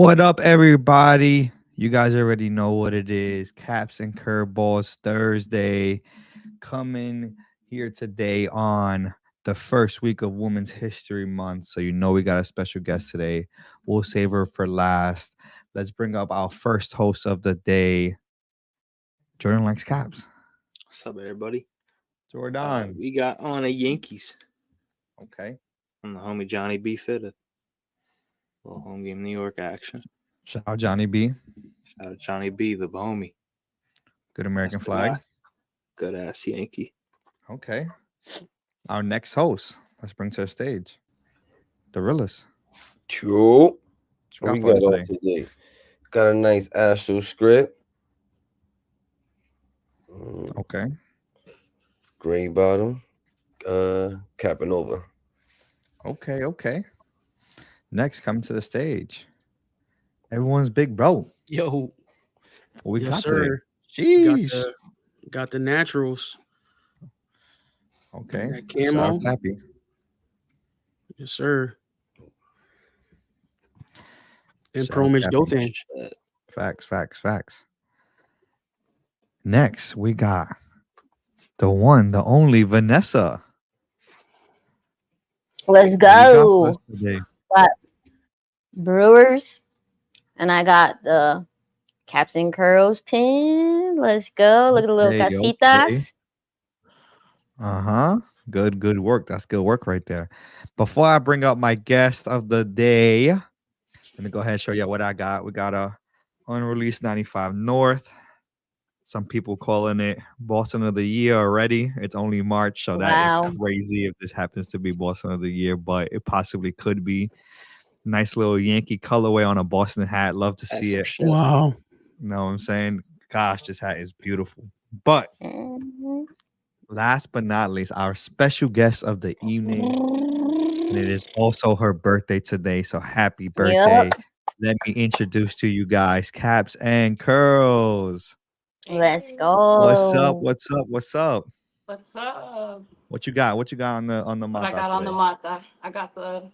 What up, everybody? You guys already know what it is. Caps and Curveballs Thursday coming here today on the first week of Women's History Month. So you know we got a special guest today. We'll save her for last. Let's bring up our first host of the day. Jordan likes caps. What's up, everybody? Jordan. We got on a Yankees. Okay. On the homie Johnny B. Fitted. Little home game New York action. Shout out Johnny B. Shout out Johnny B, the homie. Good American That's the flag. guy. Good ass Yankee. Okay. Our next host. Let's bring to the stage. Dorillas. True. What We you got got for us on today? today. Got a nice Astro script. Okay. Gray bottom. Capping over. Okay. Next, coming to the stage. Everyone's big bro. Yo, What we yes, got sir. today? Sheesh. Got the naturals. Okay. That Shout camo. out Cappy. Yes, sir. And Shout out Promich Cappy. Dothan. Facts. Next, we got the one, the only Vanessa. Let's What do you got for go. us today? Brewers. And I got the Caps.N.Curls pin. Let's go. Look at the little Okay. casitas. Good work. That's good work right there. Before I bring up my guest of the day, let me go ahead and show you what I got. We got a unreleased 95 North. Some people calling it Boston of the Year already. It's only March, so that Wow. is crazy if this happens to be Boston of the Year, but it possibly could be. Nice little Yankee colorway on a Boston hat. Love to see it. Wow. You know what I'm saying? Gosh, this hat is beautiful. But Mhm. last but not least, our special guest of the evening, and it is also her birthday today. So happy birthday. Yep. Let me introduce to you guys Caps.N.Curls. Let's What's up? go. What's up? What's up? What you got? What you got on the What I mata got on the today? mata? I got the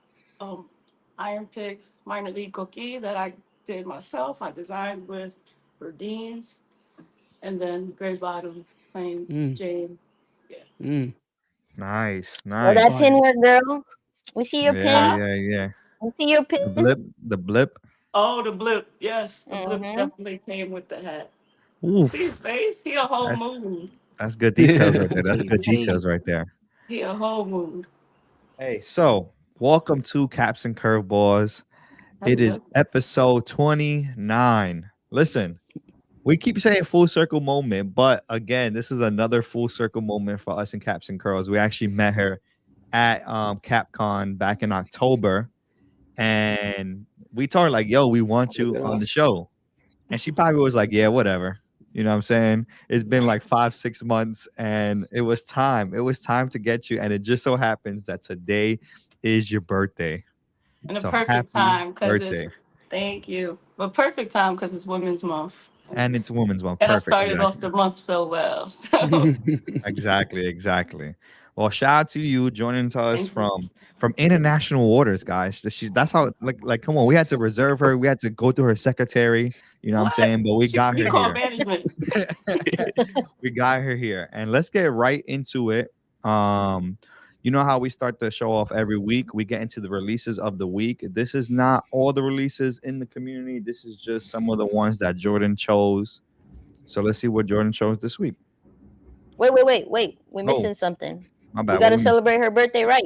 Iron Picks minor league cookie that I did myself. I designed with Verdines, and then gray bottom plain jade. Nice. Oh, that Fire. pin work, girl. We see your Yeah. pin. We see your The pin. blip. Oh, the blip. Yes, the blip Mhm. definitely came with the hat. See Oof. his face? He a whole That's mood. that's good details right there. That's good details right there. He a whole mood. Hey, so welcome to Caps and Curveballs. Happy It is birthday. episode 29. Listen, we keep saying full circle moment, but again, this is another full circle moment for us in Caps and Curls. We actually met her at CapCon back in October, and we told her like, "Yo, we want you on the show," and she probably was like, "Yeah, whatever." You know what I'm saying? It's been like 5-6 months, and it was time. It was time to get you, and it just so happens that today is your birthday. And the So perfect happy time because birthday. it's thank you. But perfect time because it's Women's Month. And it's Women's Month. And I Perfect. started off the month so well. So Exactly. Well, shout out to you joining us thank you. from international waters, guys. That's how like come on, we had to reserve her. We had to go through her secretary. You know what I'm What? saying? But we got You her call here. management. We got her here, and let's get right into it. You know how we start the show off every week? We get into the releases of the week. This is not all the releases in the community. This is just some of the ones that Jordan chose. So let's see what Jordan chose this week. Wait. We're Oh, missing something. my We bad. What gotta we missing? celebrate her birthday right.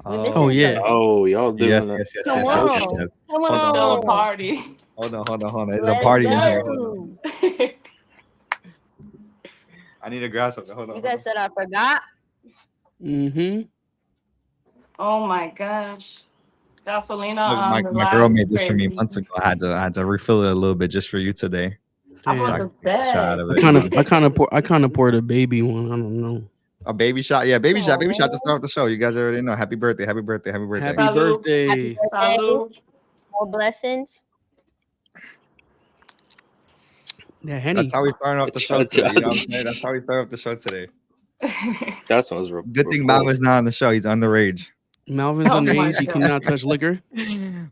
We're missing Oh, yeah. something. Oh, y'all doing Yes. Come that. on. Okay. Come Hold It's still a on. party. Hold on. There's a Let's party in here. Hold on. go. I need to grab something. Hold on. You guys said I forgot. Oh my gosh. Gasolina Look, on the my girl line is made this for me crazy. months ago. I had to refill it a little bit just for you today. I So bought I the can take a shot bag. of it. I kind of poured a baby one. I don't know. A baby shot. Yeah, baby shot to Aw. start off the show. You guys already know. Happy birthday. Happy Salud. birthday. Happy birthday. Salud. More blessings. That Henny. That's how we starting off the show today. You know what I'm saying? That's how we start off the show today. That sounds real. Good thing Malvin's not on the show. He's underage. Malvin's Oh my underage. He God. cannot touch liquor.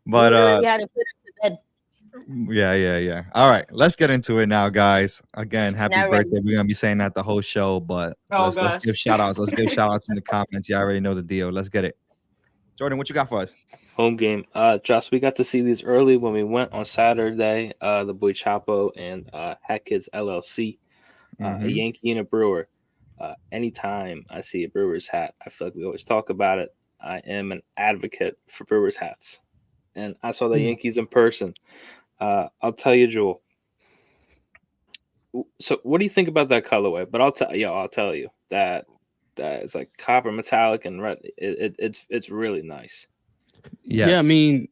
But We already had to put it to bed. Yeah. All right, let's get into it now, guys. Again, happy Now ready. birthday. We're gonna be saying that the whole show, but Oh let's give gosh. shout outs. Let's give shout outs in the comments. You already know the deal. Let's get it. Jordan, what you got for us? Home game. Josh, we got to see these early when we went on Saturday. The boy Chapo and Hat Kids LLC, a Mhm. Yankee and a Brewer. Anytime I see a Brewers hat, I feel like we always talk about it. I am an advocate for Brewers hats, and I saw the Yankees in person. I'll tell you, Jewel. So, what do you think about that colorway? But I'll tell you that it's like copper metallic and red. It's really nice. Yes. Yeah, I mean,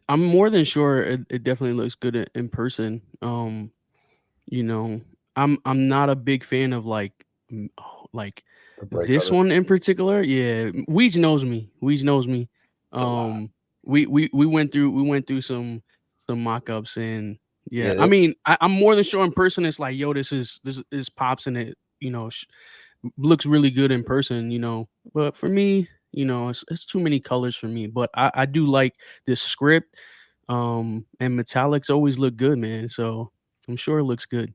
I'm more than sure it definitely looks good in person. You know, I'm not a big fan of like Bright this colors. one in particular. Yeah, Weege knows me. Weege knows me. It's a lot. We went through some mock-ups and Yeah, I mean, I'm more than sure in person. It's like, yo, this is pops and it, looks really good in person, But for me, it's too many colors for me. But I do like this script, and metallics always look good, man. So I'm sure it looks good.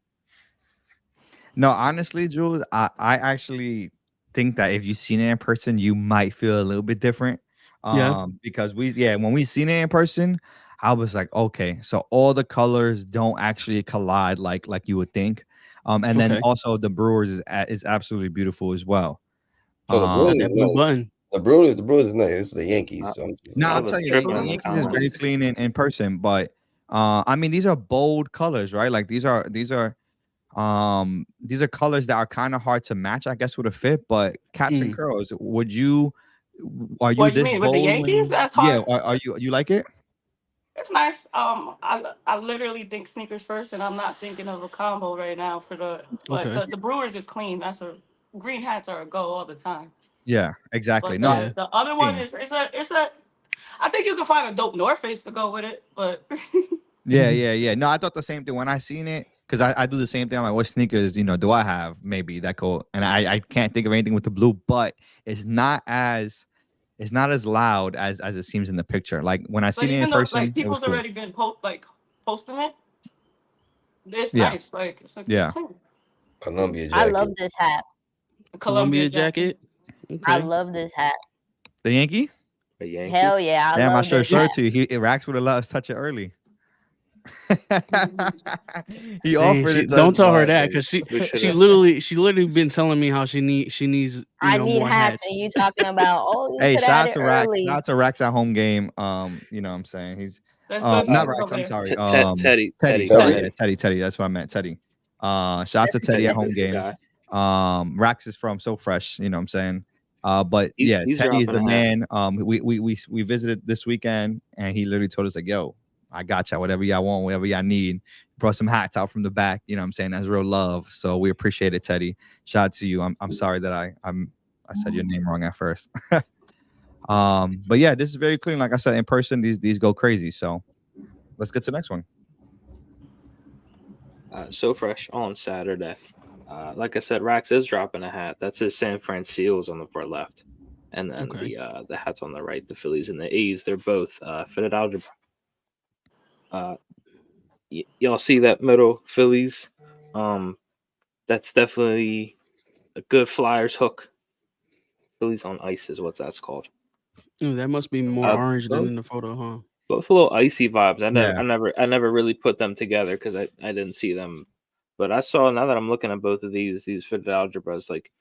No, honestly, Jules, I actually think that if you've seen it in person, you might feel a little bit different. Yeah. Because when we seen it in person, I was like, okay, so all the colors don't actually collide like you would think. And then Okay. also the Brewers is absolutely beautiful as well. Oh, the Brewers Got is that blue nice. button. The Brewers is nice. It's the Yankees. So No, I I'm was telling you, tripping the in the Yankees is very comments. clean in person, but I mean, these are bold colors, right? Like these are colors that are kind of hard to match, I guess, with a fit. But Caps and Curls, are you What you this mean with the bold Yankees? when That's yeah, hard. are you like it? It's nice. I literally think sneakers first, and I'm not thinking of a combo right now for the. But Okay. the Brewers is clean. Green hats are a go all the time. Yeah, exactly. But No, Yeah. the other one clean. is it's a. I think you can find a dope North Face to go with it, but Yeah. No, I thought the same thing when I seen it, because I do the same thing. I'm like, what sneakers, do I have? Maybe that cool. And I can't think of anything with the blue, but it's not as loud as it seems in the picture. Like when I but seen it in even though like person, it was people's cool. already been posting it, it's Yeah. nice. Like it's Yeah. clean. Columbia I jacket. love this hat. Columbia jacket. I Okay. love this hat. The Yankee? A Yankee. Hell yeah, I Damn, I love sure this showed hat. it to you. He Rax would have let us touch it early. He Dang, offered it to us, don't tell her but that because We she should've- literally been telling me how she needs I need more hats, hats. and you talking about you hey, could shout add out it to Rax. early. Shout out to Rax at home game. You know what I'm saying? He's There's good not clothes Rax, over I'm there. sorry. Teddy. Teddy. Teddy. Teddy. That's what I meant. Teddy. Shout out to Teddy at home game. Guy. Rax is from So Fresh, you know what I'm saying? But yeah, He's Teddy is the dropping a hat. man. We visited this weekend and he literally told us like, yo, I got y'all, whatever y'all want, whatever y'all need. Brought some hats out from the back, you know what I'm saying? That's real love. So we appreciate it, Teddy. Shout out to you. I'm sorry that I said your name wrong at first. But yeah, this is very clean. Like I said, in person, these go crazy. So let's get to the next one. So Fresh on Saturday. Like I said, Rax is dropping a hat. That's his San Fran Seals on the far left, and then the hats on the right, the Phillies and the A's. They're both fitted algebra. Y'all see that middle Phillies? That's definitely a good Flyers hook. Phillies on ice is what that's called. Ooh, that must be more orange than in the photo, huh? Both a little icy vibes. I never really put them together because I didn't see them. But I saw, now that I'm looking at both of these fitted algebras, like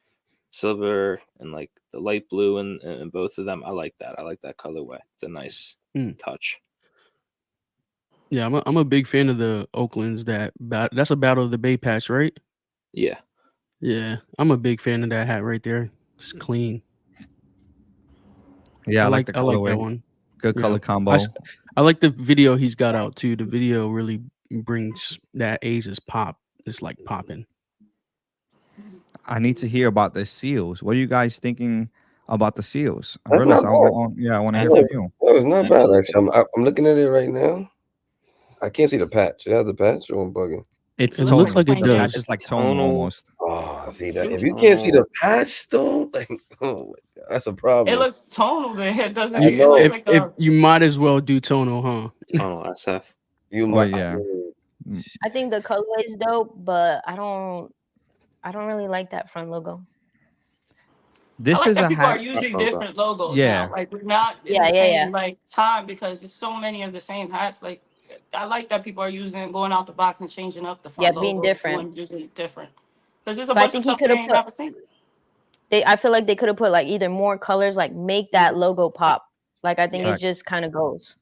silver and like the light blue and both of them. I like that. I like that colorway. It's a nice touch. Yeah, I'm a big fan of the Oaklands. That's a battle of the Bay patch, right? Yeah. Yeah, I'm a big fan of that hat right there. It's clean. Yeah, I like the colorway. I like that one. Good color combo. I like the video he's got out too. The video really brings that A's pop. It's like popping. I need to hear about the Seals. What are you guys thinking about the Seals? That's Really, not I bad. want to hear from you. That was not bad, actually. I'm looking at it right now. I can't see the patch. It has the patch, or I'm bugging. It looks like it The does. patch is like tonal almost. Oh, I see that. If you can't see the patch, though, like, oh, that's a problem. It looks tonal there. It doesn't. I know. It looks like If you might as well do tonal, huh? Tonal SF. You Oh might. yeah. I think the colorway is dope, but I don't really like that front logo. I This like is that a people are hat. using logo. different logos Yeah. now. Like we're not in Yeah, the yeah, same yeah. like time because there's so many of the same hats. Like I like that people are going out the box and changing up the Yeah, front being logo different. and using it different. Because there's a But I bunch of think he stuff could we have ain't put. never seen. I feel like they could have put like either more colors, like make that logo pop. Like I think Yeah. it just kind of goes.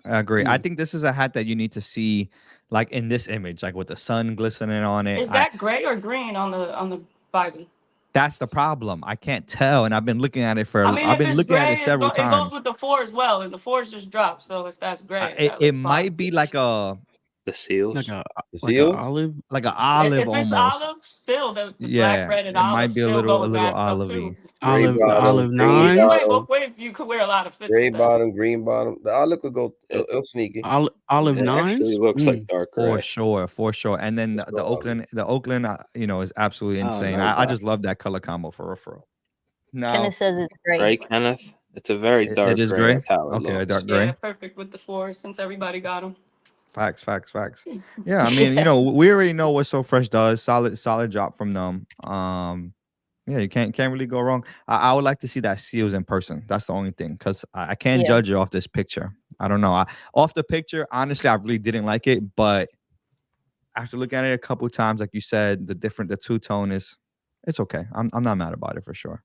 I agree. I Mm. think this is a hat that you need to see, like in this image, like with the sun glistening on it. Is that gray or green on the visor? That's the problem. I can't tell, and I've been looking at it I mean, I've if been it's looking at gray, it several it goes times. with the 4 as well, and the 4s just dropped. So if that's gray, that It looks fine. might be like The seals. Like The a seals? olive. an olive If it's almost. olive, still the black, Yeah, red, and it might olive be a still go with little mad stuff too. olivey. Gray Olive, the bottom, olive green Either way, nines. bottom, both ways, you could wear a lot of fits gray with that. bottom, green bottom. The olive could go. It, It'll sneaky. Olive it actually nines. looks like Mm. dark For gray. sure, for sure. And then Let's the go Oakland, you know, is absolutely Oh, insane. no I doubt. just love that color combo for real. Now, Kenneth says it's gray. Right, Kenneth? It's a very dark it is gray. gray. That's how it Okay, a looks. dark Yeah, gray. perfect with the 4s since everybody got them. Facts. Yeah, I mean, you know, we already know what So Fresh does. Solid job from them. Yeah, you can't really go wrong. I would like to see that seals in person. That's the only thing, because I can't Yeah. judge it off this picture. I don't know. Off the picture, honestly, I really didn't like it, but after looking at it a couple times, like you said, the two-tone it's okay. I'm not mad about it for sure.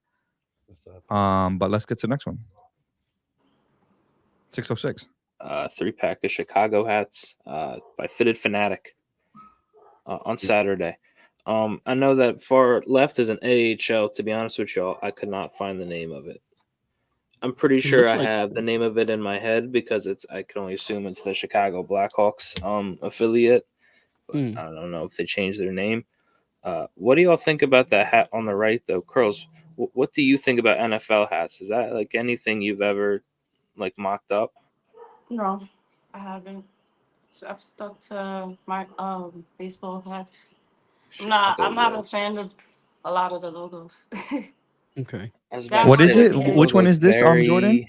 But let's get to the next one. 606. 3-pack of Chicago hats by Fitted Fanatic on Saturday. I know that far left is an AHL. To be honest with y'all, I could not find the name of it. I'm pretty sure I have the name of it in my head because I can only assume it's the Chicago Blackhawks affiliate. But I don't know if they changed their name. What do y'all think about that hat on the right, though? Curls, what do you think about NFL hats? Is that like anything you've ever like mocked up? No, I haven't. So I've stuck to my baseball hats. I'm not a fan of a lot of the logos. Okay. What is it? Which one is this, Jordan?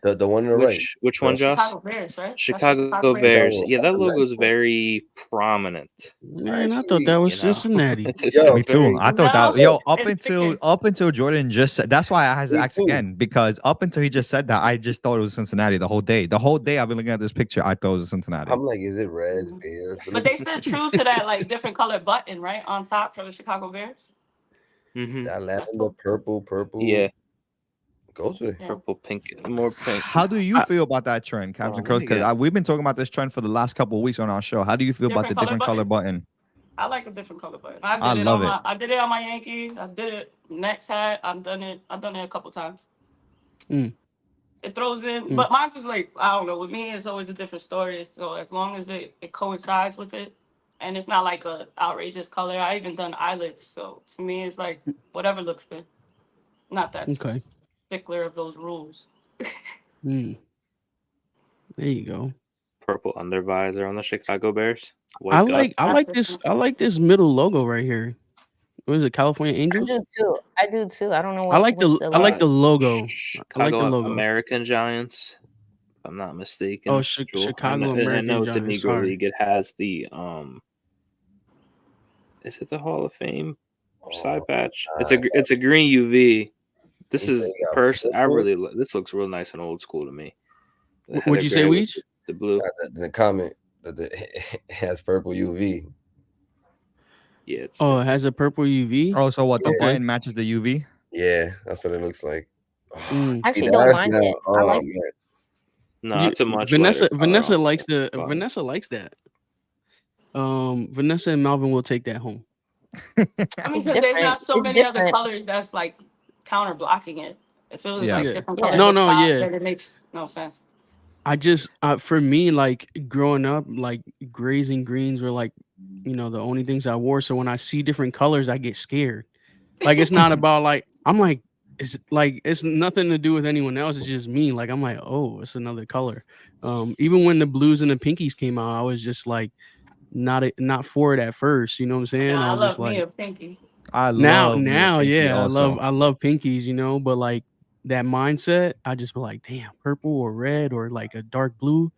The one on the right. Which one, Josh? Chicago Bears, right? Chicago Bears. Yeah, that logo is very prominent. Man, I thought that was Cincinnati. Me too. I thought that. Up until Jordan just said. That's why I had to ask again, because up until he just said that, I just thought it was Cincinnati the whole day. The whole day I've been looking at this picture, I thought it was Cincinnati. I'm like, is it red, Bears? But they stayed true to that like different color button, right, on top for the Chicago Bears. That lavender, purple. Yeah. Goes with it. Purple, pink, more pink. How do you feel about that trend, Caps.N.Curls? Because we've been talking about this trend for the last couple of weeks on our show. How do you feel about the different color button? I like a different color button. I love it. I did it on my Yankees. I did it next hat. I've done it a couple times. It throws in, but mine is like, I don't know. With me, it's always a different story. So as long as it coincides with it, and it's not like a outrageous color. I even done eyelids. So to me, it's like whatever looks good. Not that stickler of those rules. There you go. Purple undervisor on the Chicago Bears. I like this middle logo right here. What is it? California Angels? I do too. I don't know. I like the logo. Chicago I like the logo. American Giants, if I'm not mistaken. Oh, Chicago American I know Giants. it's the Negro League. It has the is it the Hall of Fame side patch? It's a green UV. This is person. This looks real nice and old school to me. Would you say Weech? The blue. The comment that it has purple UV. Yeah. It has a purple UV. Oh, so what? The button matches the UV? Yeah, that's what it looks like. I actually don't mind it. I like it. Not too much. Vanessa likes Vanessa likes that. Vanessa and Melvin will take that home. I mean, because there's not so many other colors that's like counter blocking it. If it was like different colors, then it makes no sense. I just for me, like growing up, like grays and greens were like, you know, the only things I wore. So when I see different colors, I get scared. Like it's not about like it's nothing to do with anyone else. It's just me. Like I'm like, oh, it's another color. Even when the blues and the pinkies came out, I was just like not for it at first. You know what I'm saying? Yeah, I was just like, me a pinky. I love I love pinkies. You know, but like that mindset, I just be like, damn, purple or red or like a dark blue.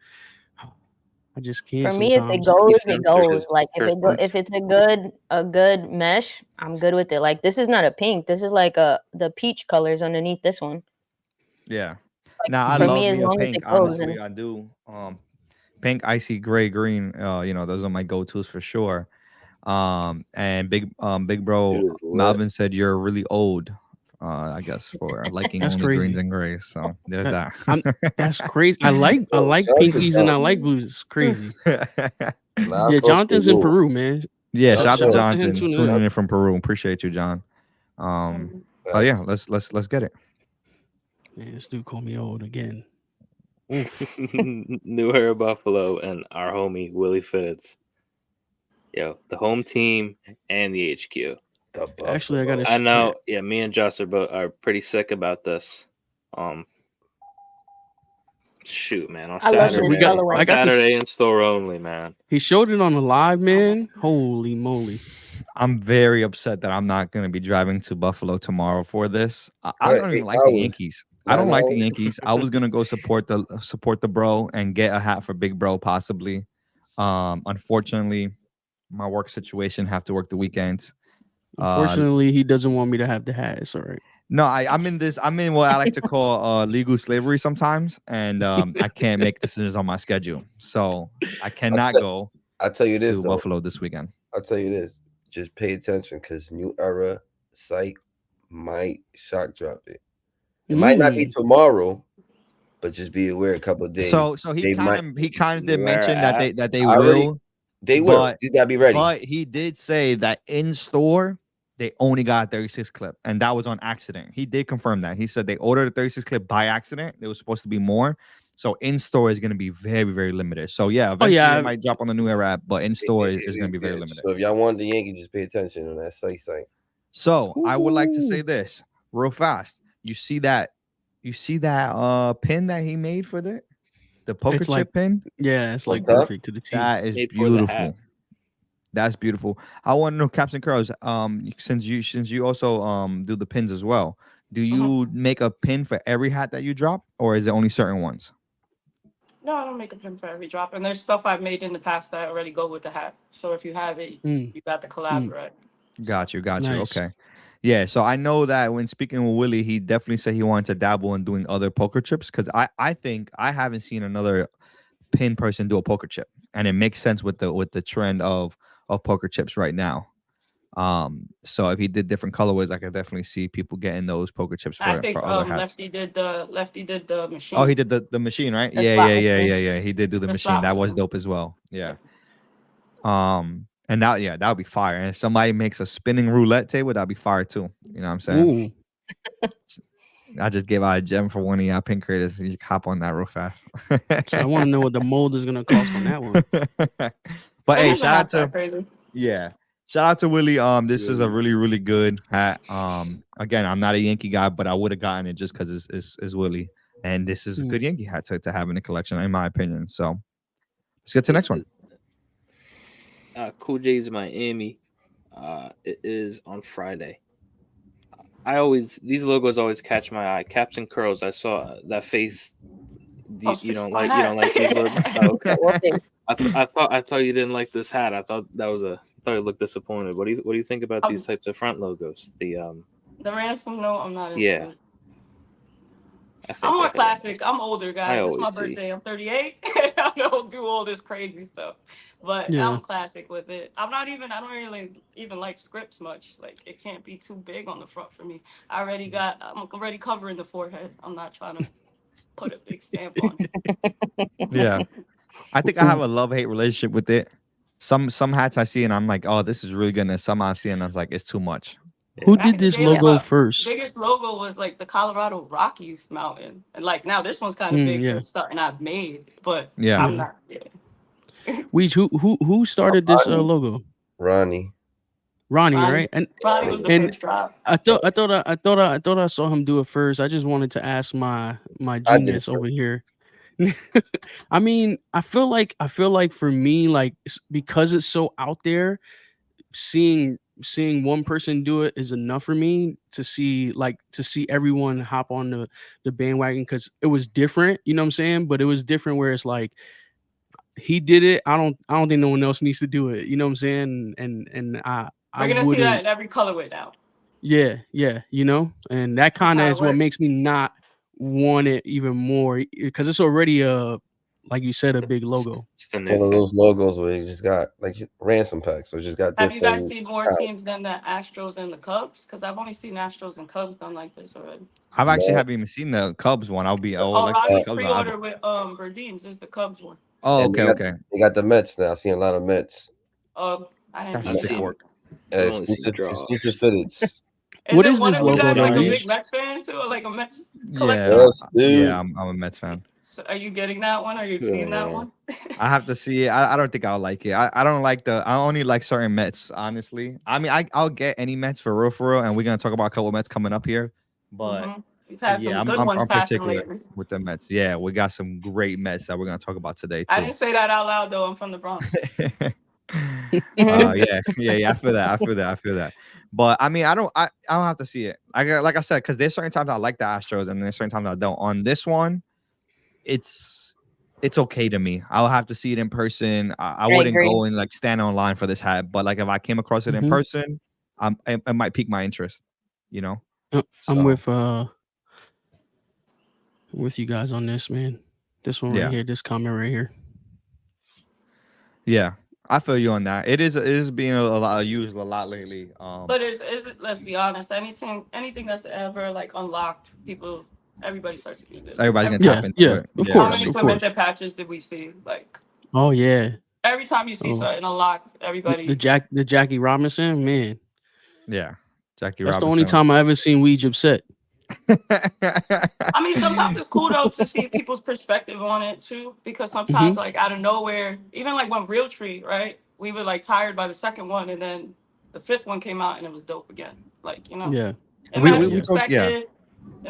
I just can't For me, if it sometimes. goes, East it Central goes. is Like first one. if it's a good mesh, I'm good with it. Like this is not a pink. This is like the peach colors underneath this one. Yeah. Like Now I for Mhm. love me, as me a long as pink. it goes, Honestly, I do. Pink, icy gray, green. Those are my go-tos for sure. And big It bro is lit. Malvin said you're really old. I guess for liking That's only greens crazy. and grays. So there's That, that. I'm that's crazy. I like Yo, shout out to pinkies and I like Jonathan. blues. It's crazy. Nah, I Yeah, fuck with Jonathan's in you. Peru, man. Yeah, Shout shout out to out Shout out to him Jonathan tuning in. tuning in from Peru. Appreciate you, John. But yeah, let's get it. Man, this dude called me old again. Oof. New Era Buffalo and our homie Willie Fitteds. Yo, the home team and the HQ. The Actually, I got Buffalo. to. I know. Yeah, me and Joss are pretty sick about this. Shoot, man, on I love Saturday, this colorway. I got to. Saturday in store only, man. He showed it on the live, man. Holy moly! I'm very upset that I'm not going to be driving to Buffalo tomorrow for this. I don't even 8 like the hours. Yankees. I 9 don't like the hours. Yankees. I was gonna go support the bro and get a hat for Big Bro possibly. Unfortunately, my work situation have to work the weekends. Unfortunately, he doesn't want me to have the hat. It's all right. No, I'm in what I like to call legal slavery sometimes, and I can't make decisions on my schedule, so I cannot go I'll tell you this to though. Buffalo this weekend. I'll tell you this. Just pay attention because New Era site might shock drop it. It might not be tomorrow, but just be aware a couple of days. So he they kind of did mention that they will. But you gotta be ready. But he did say that in store they only got a 36 clip, and that was on accident. He did confirm that. He said they ordered a 36 clip by accident. There was supposed to be more. So in store is going to be very, very limited. So yeah, eventually it might drop on the New Era app, but in store is going to be very limited. So if y'all want the Yankee, just pay attention on that site. So I would like to say this real fast. You see that pin that he made for the poker chip pin? Yeah, it's like perfect to the T. That is beautiful. That's beautiful. I want to know, Caps.N.Curls, since you also do the pins as well, do you make a pin for every hat that you drop, or is it only certain ones? No, I don't make a pin for every drop. And there's stuff I've made in the past that already go with the hat. So if you have it, you got the collab, right? Got you. Nice. Okay. Yeah, so I know that when speaking with Willie, he definitely said he wanted to dabble in doing other poker chips, because I think I haven't seen another pin person do a poker chip, and it makes sense with the trend of poker chips right now. So if he did different colorways, I could definitely see people getting those poker chips for other hats. Lefty did the machine. Oh, he did the machine, right? Yeah. He did do the machine. That was dope as well. Yeah. And that would be fire. And if somebody makes a spinning roulette table, that'd be fire too. You know what I'm saying? I just gave out a gem for one of y'all pin creators. You hop on that real fast. So I want to know what the mold is gonna cost on that one. But hey, shout out to Willie. This is a really, really good hat. Again, I'm not a Yankee guy, but I would have gotten it just because it's Willie, and this is a good Yankee hat to have in the collection, in my opinion. So let's get to the next one. Cool J's Miami. It is on Friday. These logos always catch my eye. Caps.N.Curls. I saw that face. You don't like these logos? Oh, okay. I thought you didn't like this hat. I thought you looked disappointed. What do you think about these types of front logos? The ransom note, I'm not into it. I'm more classic. I'm older, guys. It's my birthday. I'm 38. I don't do all this crazy stuff, but I'm classic with it. I don't really even like scripts much. Like it can't be too big on the front for me. I'm already covering the forehead. I'm not trying to put a big stamp on it. Yeah. I think I have a love-hate relationship with it. Some hats I see and I'm like, oh, this is really good. And some I see and I was like, it's too much. Who did this logo first? Biggest logo was like the Colorado Rockies mountain, and like now this one's kind of big for something I've made, but I'm not. Who started this logo? Ronnie, right? And Ronnie was the first drop. I thought I saw him do it first. I just wanted to ask my genius over here. I mean, I feel like for me, like because it's so out there, seeing one person do it is enough for me to see everyone hop on the bandwagon, because it was different, you know what I'm saying? But it was different where it's like he did it. I don't think no one else needs to do it. You know what I'm saying? And We're gonna see that in every colorway now. Yeah, you know, and that kind of is what makes works. me not want it even more because it's already like you said, a big logo. It's one of those logos where you just got like ransom packs, so just got. Have you guys seen more teams than the Astros and the Cubs? Because I've only seen Astros and Cubs done like this already. I've actually haven't even seen the Cubs one. Ronnie's pre-order with Verdines is the Cubs one. Oh, okay. They got the Mets now. I seen a lot of Mets. I didn't That's sick work. Exclusive fitteds. What is this logo? Like a big Mets fan too, or like a Mets collector? Yeah, I'm a Mets fan. So are you getting that one? Are you seeing that one? I have to see it. I don't think I'll like it. I don't like I only like certain Mets, honestly. I mean, I'll get any Mets for real, and we're gonna talk about a couple Mets coming up here. But we've had some good ones particular with the Mets. Yeah, we got some great Mets that we're gonna talk about today too. I didn't say that out loud though. I'm from the Bronx. Yeah. I feel that. But I mean, I don't have to see it. Like I said, because there's certain times I like the Astros, and there's certain times I don't. On this one, it's okay to me. I'll have to see it in person. I wouldn't go and like stand online for this hat, but like if I came across it in person, it might pique my interest. You know, I'm with you guys on this, man. This one right here, this comment right here. Yeah. I feel you on that. It is being used a lot lately. But is it? Let's be honest. Anything that's ever like unlocked, everybody starts to use it. Everybody's gonna tap into it. Of course. How many Clemente patches did we see? Like, oh yeah. Every time you see something unlocked, everybody. The Jackie Robinson, man. Yeah, Jackie. That's the only time I ever seen Weege upset. I mean, sometimes it's cool though to see people's perspective on it too, because sometimes like out of nowhere, even like when Real Tree, right? We were like tired by the second one, and then the fifth one came out and it was dope again. Like, you know, yeah, it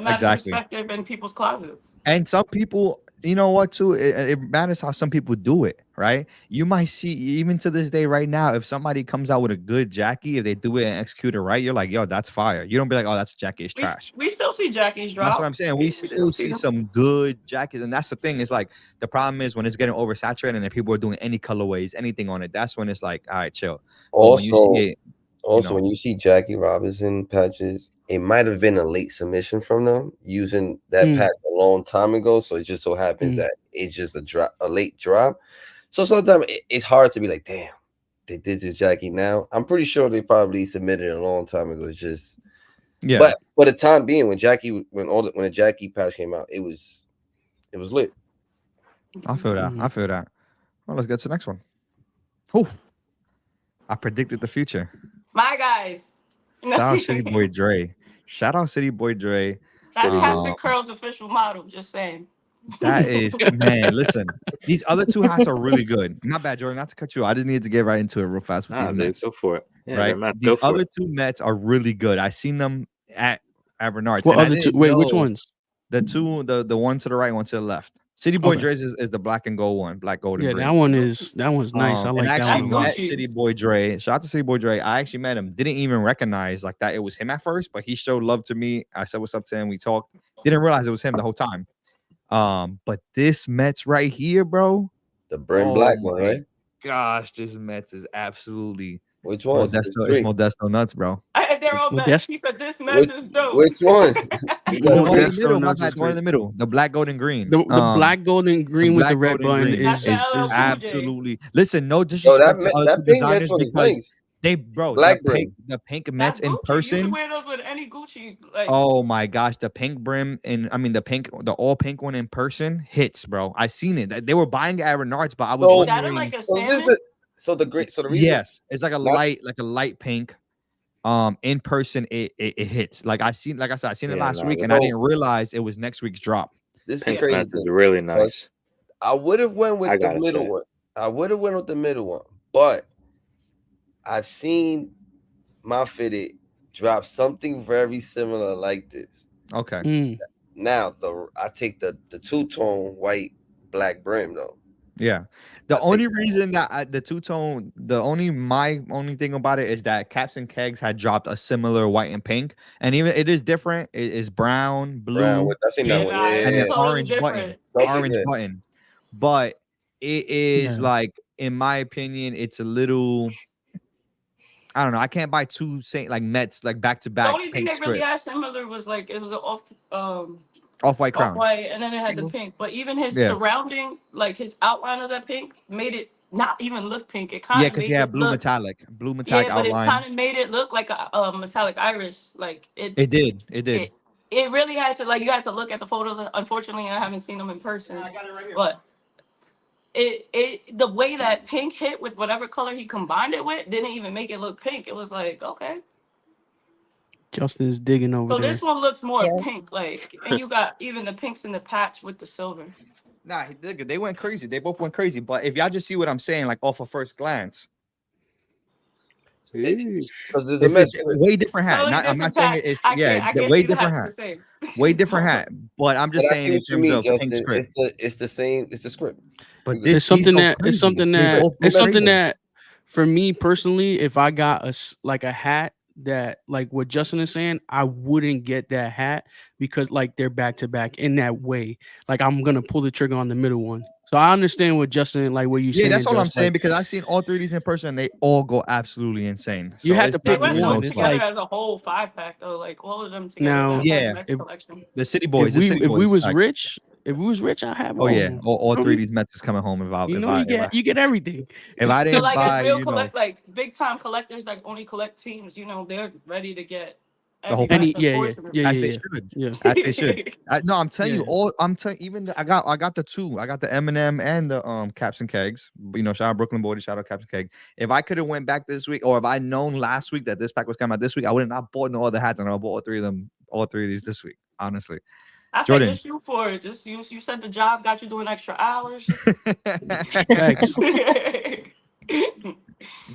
matters perspective in people's closets. And some people, you know what, too? It matters how some people do it, right? You might see, even to this day right now, if somebody comes out with a good Jackie, if they do it and execute it right, you're like, yo, that's fire. You don't be like, oh, that's Jackie, it's trash. We still see Jackies drop. That's what I'm saying. We still see some good Jackies. And that's the thing. It's like, the problem is when it's getting oversaturated and then people are doing any colorways, anything on it, that's when it's like, all right, chill. When you see Jackie Robinson patches, it might have been a late submission from them using that patch a long time ago. So it just so happens that it's just a late drop. So sometimes it's hard to be like, damn, they did this Jackie now. I'm pretty sure they probably submitted it a long time ago. It's just but for the time being, when the Jackie patch came out, it was lit. I feel that. Well, let's get to the next one. Whew. I predicted the future. My guys. Shout out City Boy Dre. That's Caps.N.Curls official model, just saying. That is, man, listen. These other two hats are really good. My bad, Jordan, not to cut you. I just needed to get right into it real fast with these Mets. Go for it. Yeah, right? These other two Mets are really good. I seen them at Bernard's. What other two? Wait, which ones? The one to the right, one to the left. City Boy Dre's is the black and gold one, black, gold, and green. That one's nice. I like that one. I actually met City Boy Dre. Shout out to City Boy Dre. I actually met him. Didn't even recognize like that it was him at first, but he showed love to me. I said what's up to him. We talked. Didn't realize it was him the whole time. But this Mets right here, bro. The brim black one, right? Gosh, this Mets is absolutely. Which one? It's Modesto nuts, bro. They're all Mets. He said this Mets is dope. Which one? The one in the middle. The black, gold, and green. The black, gold, and green with the red button is absolutely. Listen, no disrespect to other designers because nice. The pink Mets in person. You can wear those with any Gucci. Like, oh my gosh, the pink brim and the all pink one in person hits, bro. I seen it. They were buying it at Renard's, but I was wondering. Like a salmon? The reason, yes, it's like a light pink. In person, it hits. Like I seen it last week, and I didn't realize it was next week's drop. This is crazy. Is really nice. I would have went with the middle one. But I've seen my fitted drop something very similar like this. Okay. Now I take the two-tone white black brim though. Yeah. The only reason that the two-tone, my only thing about it is that Caps.N.Kegs had dropped a similar white and pink, and even it is different. It is brown, blue, I've seen that one. And then orange button. But it is like, in my opinion, it's a little. I don't know. I can't buy two like Mets like back to back. The only thing they really had similar was like it was an off-white crown. Off-white, and then it had the pink. But even his surrounding, like his outline of that pink, made it not even look pink. It kind of because he had blue metallic outline. But it kind of made it look like a metallic iris. Like it. It did. It really had to, like, you had to look at the photos. Unfortunately, I haven't seen them in person. I got it right here. But the way that pink hit with whatever color he combined it with didn't even make it look pink. It was like, okay. Justin is digging over there. So this one looks more pink, like, and you got even the pinks in the patch with the silver. Nah, they went crazy. They both went crazy. But if y'all just see what I'm saying, like off of first glance, because the way different hat. I'm not saying it's way different hat. Way different hat. But I'm just saying in terms of pink script, it's the same. It's the script. But it's something that for me personally, if I got a hat that like what Justin is saying, I wouldn't get that hat because like they're back to back in that way. Like I'm gonna pull the trigger on the middle one. So I understand what Justin, like what you saying. Yeah, that's all I'm saying, because I've seen all three of these in person and they all go absolutely insane. So you have to pick one. It's like as a whole 5-pack though, like all of them together. Now, the City Boys. If we was rich, I have. All three of these Mets is coming home. You get everything. If I didn't buy, like big time collectors that only collect teams, they're ready to get the whole they should. No, I'm telling you, even I got the two. I got the Eminem and the Caps.N.Curls. Shout out Brooklyn Boys, shout out Caps.N.Curls. If I could have went back this week, or if I known last week that this pack was coming out this week, I would have not bought no other hats, and I bought all three of these this week. Honestly. I said just shoot for it. Just you said the job got you doing extra hours.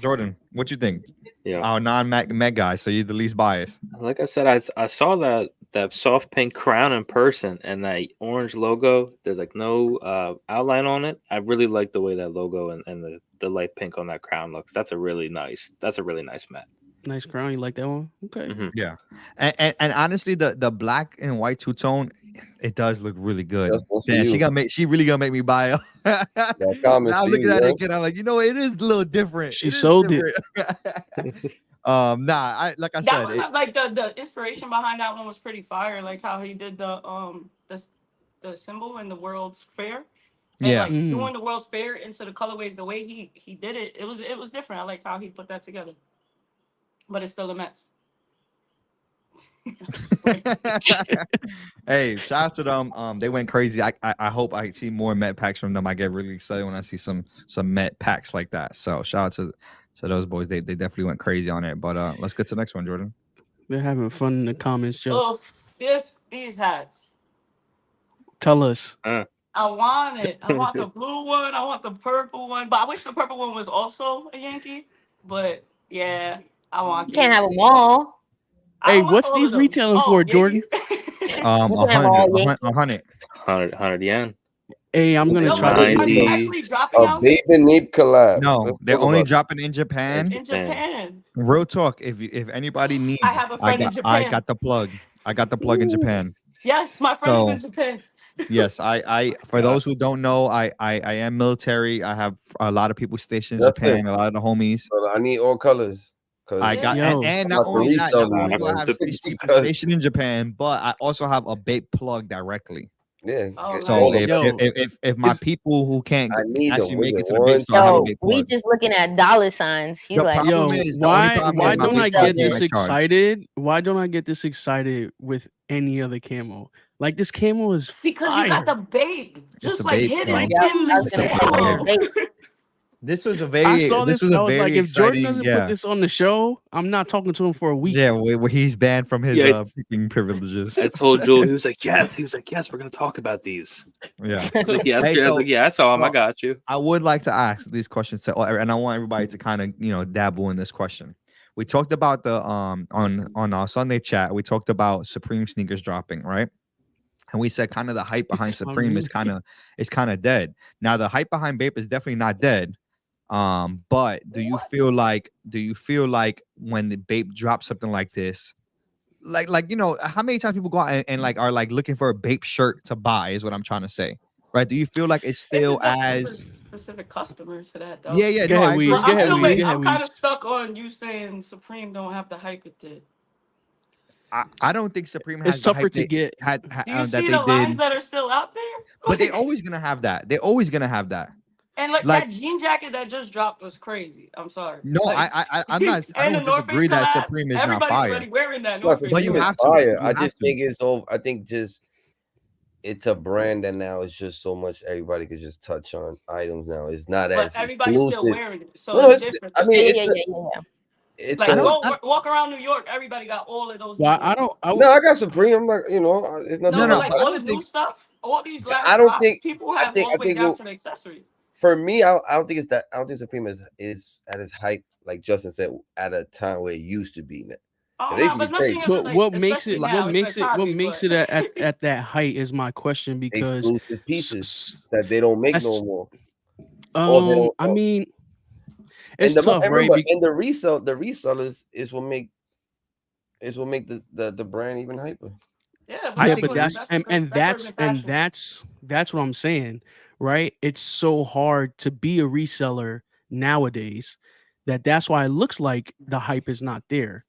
Jordan, what you think? Yeah, our non-Met guy, so you're the least biased. Like I said, I saw that soft pink crown in person and that orange logo. There's like no outline on it. I really like the way that logo and the light pink on that crown looks. That's a really nice Met. Nice crown. You like that one? Okay. Mm-hmm. Yeah, and honestly, the black and white two-tone, it does look really good. Yeah, she really gonna make me buy it. Now looking at it again, I'm like, it is a little different. She sold it. Like I said, like the inspiration behind that one was pretty fire. Like how he did the symbol in the World's Fair. And doing the World's Fair into the colorways, the way he did it, it was different. I like how he put that together. But it's still the Mets. Hey, shout out to them. They went crazy. I hope I see more Met packs from them. I get really excited when I see some Met packs like that. So shout out to those boys. They definitely went crazy on it. But let's get to the next one, Jordan. They're having fun in the comments, just. Oh, these hats. Tell us. I want it. I want the blue one. I want the purple one. But I wish the purple one was also a Yankee. But yeah, I want. You can't have them all. Hey, what's these retailing for, Jordan? 100 yen. Hey, I'm gonna try. Bape and Nape collab. No, they're only dropping in Japan. In Japan. Real talk. If anybody needs, I have a friend in Japan. I got the plug. I got the plug in Japan. Yes, my friend is in Japan. Yes, I for those who don't know, I am military. I have a lot of people stationed in Japan, a lot of the homies. So I need all colors. I got and not only that, I have stationed in Japan, but I also have a Bape plug directly. Yeah. So if my people who can't actually make it to the Bape store, have a Bape plug. We just looking at dollar signs. He's like, why don't I get this excited? Why don't I get this excited with any other camo? Like this camo is because fire. You got the Bape, just like hidden in the This was a very. I saw this. I was like, if Jordan doesn't put this on the show, I'm not talking to him for a week. Yeah, where he's banned from his speaking privileges. I told Joel, he was like, yes, we're gonna talk about these. Yeah, yes, I was like, yeah, I saw him. I got you. I would like to ask these questions and I want everybody to kind of dabble in this question. We talked about the on our Sunday chat. We talked about Supreme sneakers dropping, right? And we said kind of the hype behind Supreme is kind of dead. Now the hype behind Bape is definitely not dead. But do you feel like when the Bape drops something like this, like how many times people go out and like are like looking for a Bape shirt to buy is what I'm trying to say, right? Do you feel like it's still as specific customers to that though? Yeah. No, I agree. I'm kind of stuck on you saying Supreme don't have the hype it did. I don't think Supreme has the hype to get. Do you see the lines that are still out there? But they're always gonna have that. They're always gonna have that. And like that jean jacket that just dropped was crazy. I'm sorry. No, like, I'm not. I don't disagree that Supreme is not fire. Everybody's wearing that North Face. But you have to. I just think it's over. I think just it's a brand that now is just so much. Everybody could just touch on items now. It's not as everybody's exclusive. Still wearing it, so it's different. I mean, it's like walk around New York. Everybody got all of those. Well, I got Supreme. I'm like, it's not. No, like all the new stuff. All these. I don't think people have all the way down to the accessories. For me, I don't think it's that. I don't think Supreme is at its height, like Justin said, at a time where it used to be. But what makes it at that height is my question, because exclusive pieces that they don't make no more. I mean, it's tough, right? And the resellers is what make the brand even hyper. Yeah, but that's what I'm saying, right? It's so hard to be a reseller nowadays that's why it looks like the hype is not there,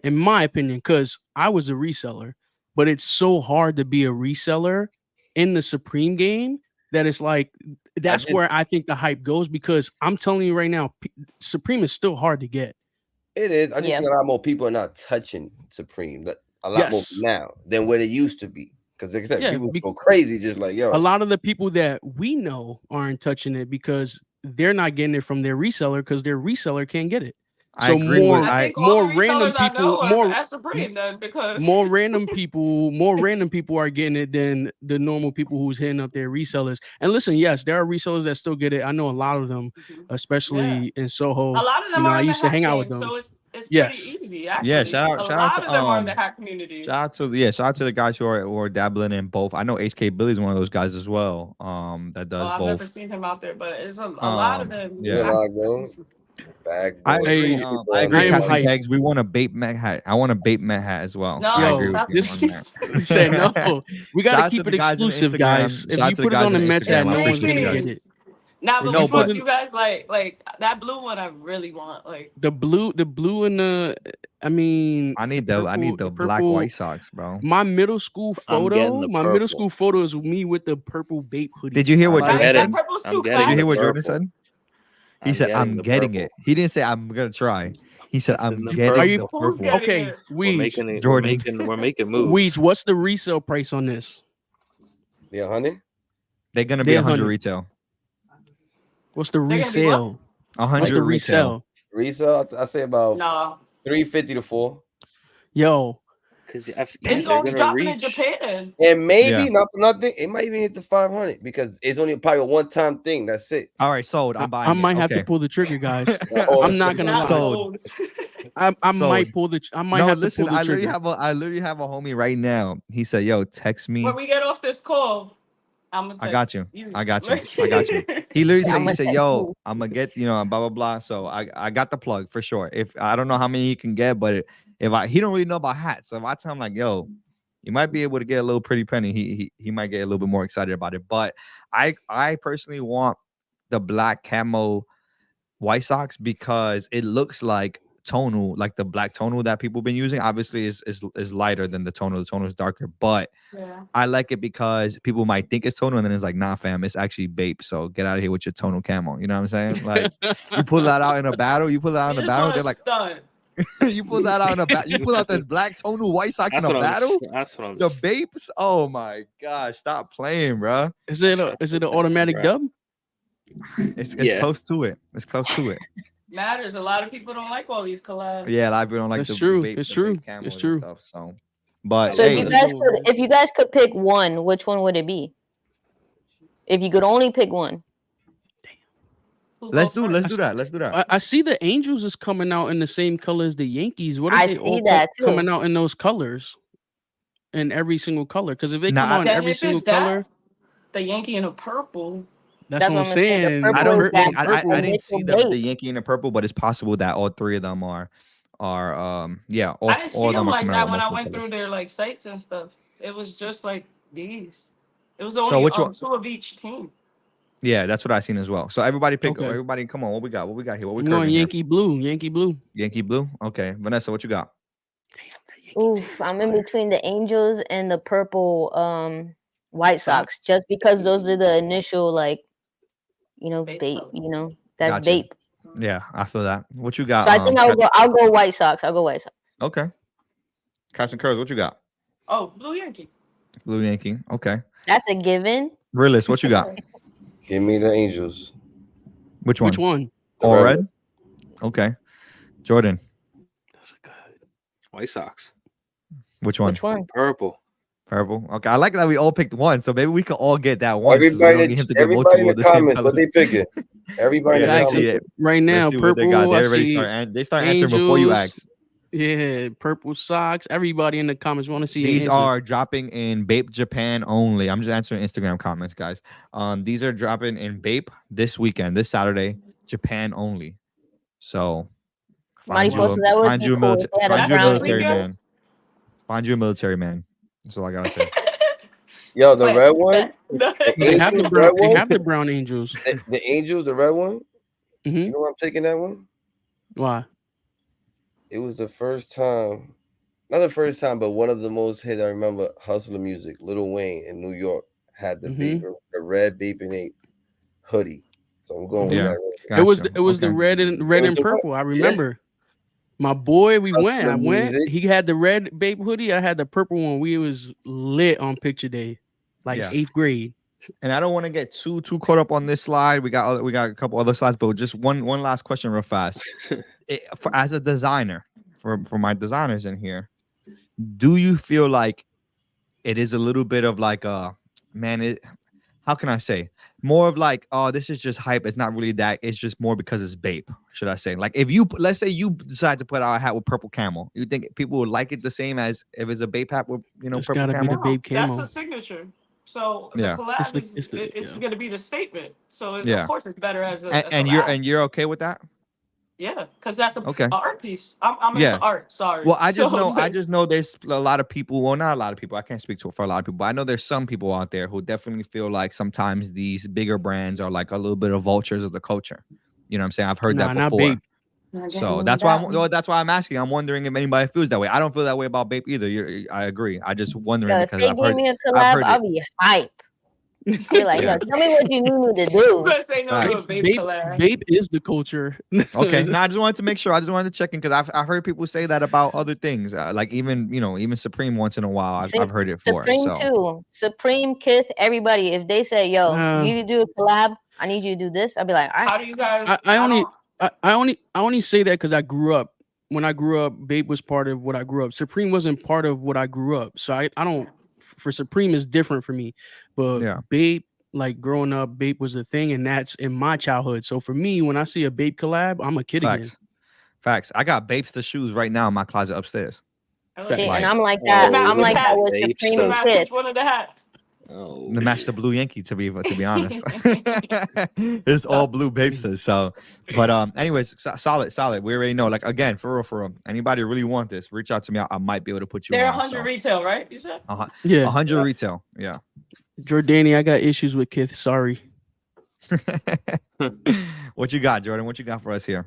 in my opinion, because I was a reseller, but it's so hard to be a reseller in the Supreme game that it's like where I think the hype goes, because I'm telling you right now, Supreme is still hard to get. It is. I just think a lot more people are not touching Supreme. A lot more now than what it used to be. Because like I said, people go crazy just like, yo. A lot of the people that we know aren't touching it because they're not getting it from their reseller, because their reseller can't get it. So more random people are getting it than the normal people who's hitting up their resellers. And listen, yes, there are resellers that still get it. I know a lot of them, especially in Soho. A lot of them I used to hang out with them. So it's pretty easy. Actually. Yeah, shout out to them are in the hack community. Shout out to the guys who are dabbling in both. I know HK Billy's one of those guys as well. That does both. I've never seen him out there, but it's a lot of them. I agree. Caps.N.Curls. We want a Bape Met hat. I want a Bape Met hat as well. No, I agree with you on that. Say no. We gotta keep it exclusive, guys. If you put it on the Met hat, no one's gonna get it. Nah, but you guys like that blue one. I really want the blue and the. I mean, I need the black White Sox, bro. My middle school photo is me with the purple Bape hoodie. Did you hear what Jordan said? Did you hear what Jordan said? He said, "I'm getting it." He didn't say, "I'm gonna try." He said, "I'm getting the purple." Okay, we're making moves. Weege, what's the resale price on this? Yeah, 100. They're gonna be 100 retail. What's the resale? 100. What's the resale? Resale, I say about 350 to 4. Yo, because it's only dropping in Japan. And maybe not for nothing, it might even hit the 500 because it's only probably a one-time thing. That's it. All right, sold. I'm buying. I might have to pull the trigger, guys. I'm not gonna lie. Sold. I might pull the. I might have to pull the trigger. I literally have a homie right now. He said, "Yo, text me when we get off this call." I got you. I got you. He literally said, "Yo, I'm gonna get blah blah blah." So I got the plug for sure. If I don't know how many you can get, but he don't really know about hats, so if I tell him like, "Yo, you might be able to get a little pretty penny," he might get a little bit more excited about it. But I personally want the black camo White Sox because it looks like tonal, like the black tonal that people have been using. Obviously is lighter than the tonal. The tonal is darker, but I like it because people might think it's tonal and then it's like, nah fam, it's actually Bape. So get out of here with your tonal camo. You know what I'm saying? Like you pull that out in a battle, they're like you pull that out in a battle, you pull out the black tonal White Sox in a battle. That's what I'm the Bapes. Oh my gosh, stop playing, bro. Is it an automatic dub? It's close to it. It's close to it. Matters. A lot of people don't like all these collabs. Yeah, a lot of people don't like the Bape, it's true. Stuff, so, but so if you guys could pick one, which one would it be? If you could only pick one. Let's do that. I see the Angels is coming out in the same color as the Yankees. What I see that too. Coming out in those colors, in every single color. Because if they come out in every single color, the Yankee in a purple. That's what I'm saying. I didn't see the Yankee in the purple, but it's possible that all three of them are I didn't see them like that when I went through their like sites and stuff. It was just like these. It was only two of each team. Yeah, that's what I seen as well. So everybody pick. Okay. Everybody, come on. What we got? What we got here? What we got? Yankee blue. Yankee blue. Yankee blue. Okay, Vanessa, what you got? Oof, I'm in between the Angels and the purple White Sox, just because those are the initial Bape, that's gotcha. Bape. Yeah, I feel that. What you got? So I think I'll go White Sox. I'll go White Sox. Okay. Caps.N.Curls, what you got? Oh, Blue Yankee. Blue Yankee. Okay. That's a given. Realist, what you got? Give me the Angels. Which one? Which one? All red? Okay. Jordan. That's a good. White Sox. Which one? Which one? Purple. Purple. Okay. I like that we all picked one, so maybe we could all get that one. Everybody, in the comments, what they picking? Everybody in the comments. Right now, purple. They everybody start answering before you ask. Yeah, purple socks. Everybody in the comments want to see. These are dropping in Bape Japan only. I'm just answering Instagram comments, guys. These are dropping in Bape this weekend, this Saturday, Japan only. So find you a military man. Find you a military man. That's all I gotta say. Yo, the red one. They have the brown Angels. The Angels, the red one. Mm-hmm. You know why I'm taking that one? Why? It was the first time, not the first time, but one of the most hit. I remember Hustler Music, Lil Wayne in New York had the the red Bape and 8 hoodie. So I'm going with that. Gotcha. It was the red and purple. I remember. My boy, I went. He had the red Bape hoodie. I had the purple one. We was lit on picture day, like 8th grade. And I don't want to get too caught up on this slide. We got a couple other slides, but just one last question real fast. As a designer, for my designers in here, do you feel like it is a little bit of like how can I say, more of like, oh, this is just hype, it's not really that, it's just more because it's Bape, should I say? Like, if let's say you decide to put out a hat with purple camel, you think people would like it the same as if it's a Bape hat with purple camel? Be the Bape camel. That's the signature. So the collab it's going to be the statement. So of course it's better as a and you're okay with that? Yeah, because that's an art piece. I'm into art. Sorry. Well, I just know there's a lot of people. Well, not a lot of people. I can't speak for a lot of people. But I know there's some people out there who definitely feel like sometimes these bigger brands are like a little bit of vultures of the culture. You know what I'm saying? I've heard that before. So that's why I'm asking. I'm wondering if anybody feels that way. I don't feel that way about Bape either. I agree. I just wondering because I've heard it. I'll be hype. I'll be like, tell me what you need me to do. Bape is the culture. Okay, now I just wanted to make sure. I just wanted to check in because I've heard people say that about other things, like even Supreme once in a while. I've heard it for Supreme too. Supreme, Kith, everybody. If they say, "Yo, you need to do a collab," I need you to do this. I'll be like, all right. How do you guys? I only say that because I grew up. When I grew up, Bape was part of what I grew up. Supreme wasn't part of what I grew up, so I don't. For Supreme is different for me, but Bape, like growing up, Bape was the thing, and that's in my childhood. So for me, when I see a Bape collab, I'm a kid again. Facts. I got Bapes the shoes right now in my closet upstairs. Shit, and I'm like that. I'm like that with Supreme and Kith. One of the hats. To match the blue Yankee, to be honest. It's all blue Bapesters. So, but anyways, solid. We already know. Like, again, for real. Anybody really want this? Reach out to me. I might be able to put you. They're 100 retail, right? You said. Yeah, 100 retail. Yeah. Jordani, I got issues with Kith. Sorry. What you got, Jordan? What you got for us here?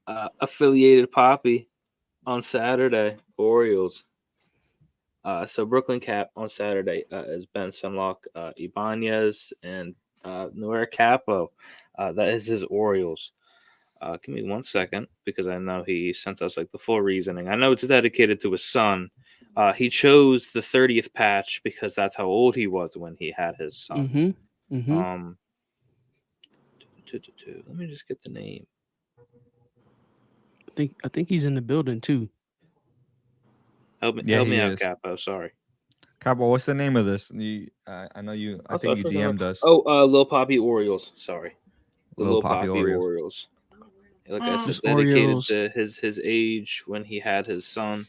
Affiliated Poppy on Saturday. Orioles. So Brooklyn Cap on Saturday is Ben Sunlock, Ibanez, and Noir Capo. That is his Orioles. Give me 1 second because I know he sent us like the full reasoning. I know it's dedicated to his son. He chose the 30th patch because that's how old he was when he had his son. Let me just get the name. I think he's in the building too. Help me out, Capo. Sorry. Capo, what's the name of this? I know you. I think you DM'd us. Oh, Lil Poppy Orioles. Sorry. The Lil Poppy Orioles. Like I said, dedicated to his age when he had his son.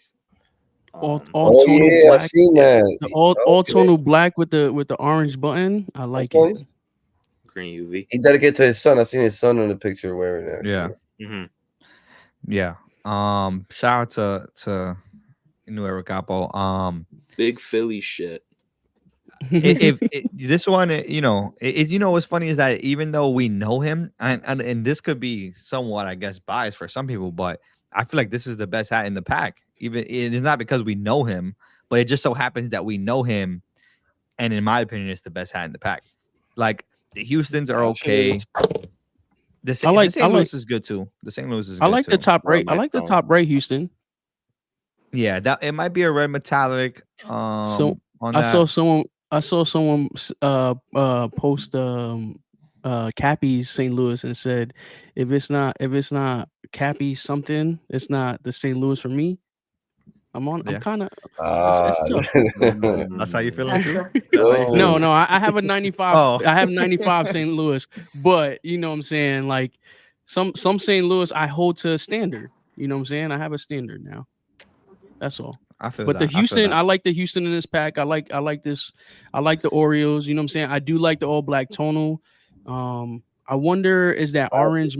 All tonal black. I seen that. All tonal black with the orange button. I like it. Green UV. He dedicated to his son. I seen his son in the picture wearing that. Yeah. Yeah. Shout out to Nuevo Capo. Big Philly shit. if this one, you know, you know what's funny is that even though we know him, and this could be somewhat, I guess, biased for some people, but I feel like this is the best hat in the pack. Even it is not because we know him, but it just so happens that we know him, and in my opinion, it's the best hat in the pack. Like the Houston's are okay. The St. Louis is good too. The St. Louis is good I like too. the top right. I like the top right Houston. Yeah, that it might be a red metallic. So on I that. saw someone post Cappy's St. Louis and said if it's not Cappy something, it's not the St. Louis for me. I'm kind of it's tough. That's how you feeling too? No, I have a 95. Oh. I have 95 St. Louis, but you know what I'm saying, like some St. Louis I hold to a standard. You know what I'm saying? I have a standard now. That's all. I feel but that. the Houston, I like the Houston in this pack. I like this. I like the Orioles. You know what I'm saying? I do like the all black tonal. I wonder is that orange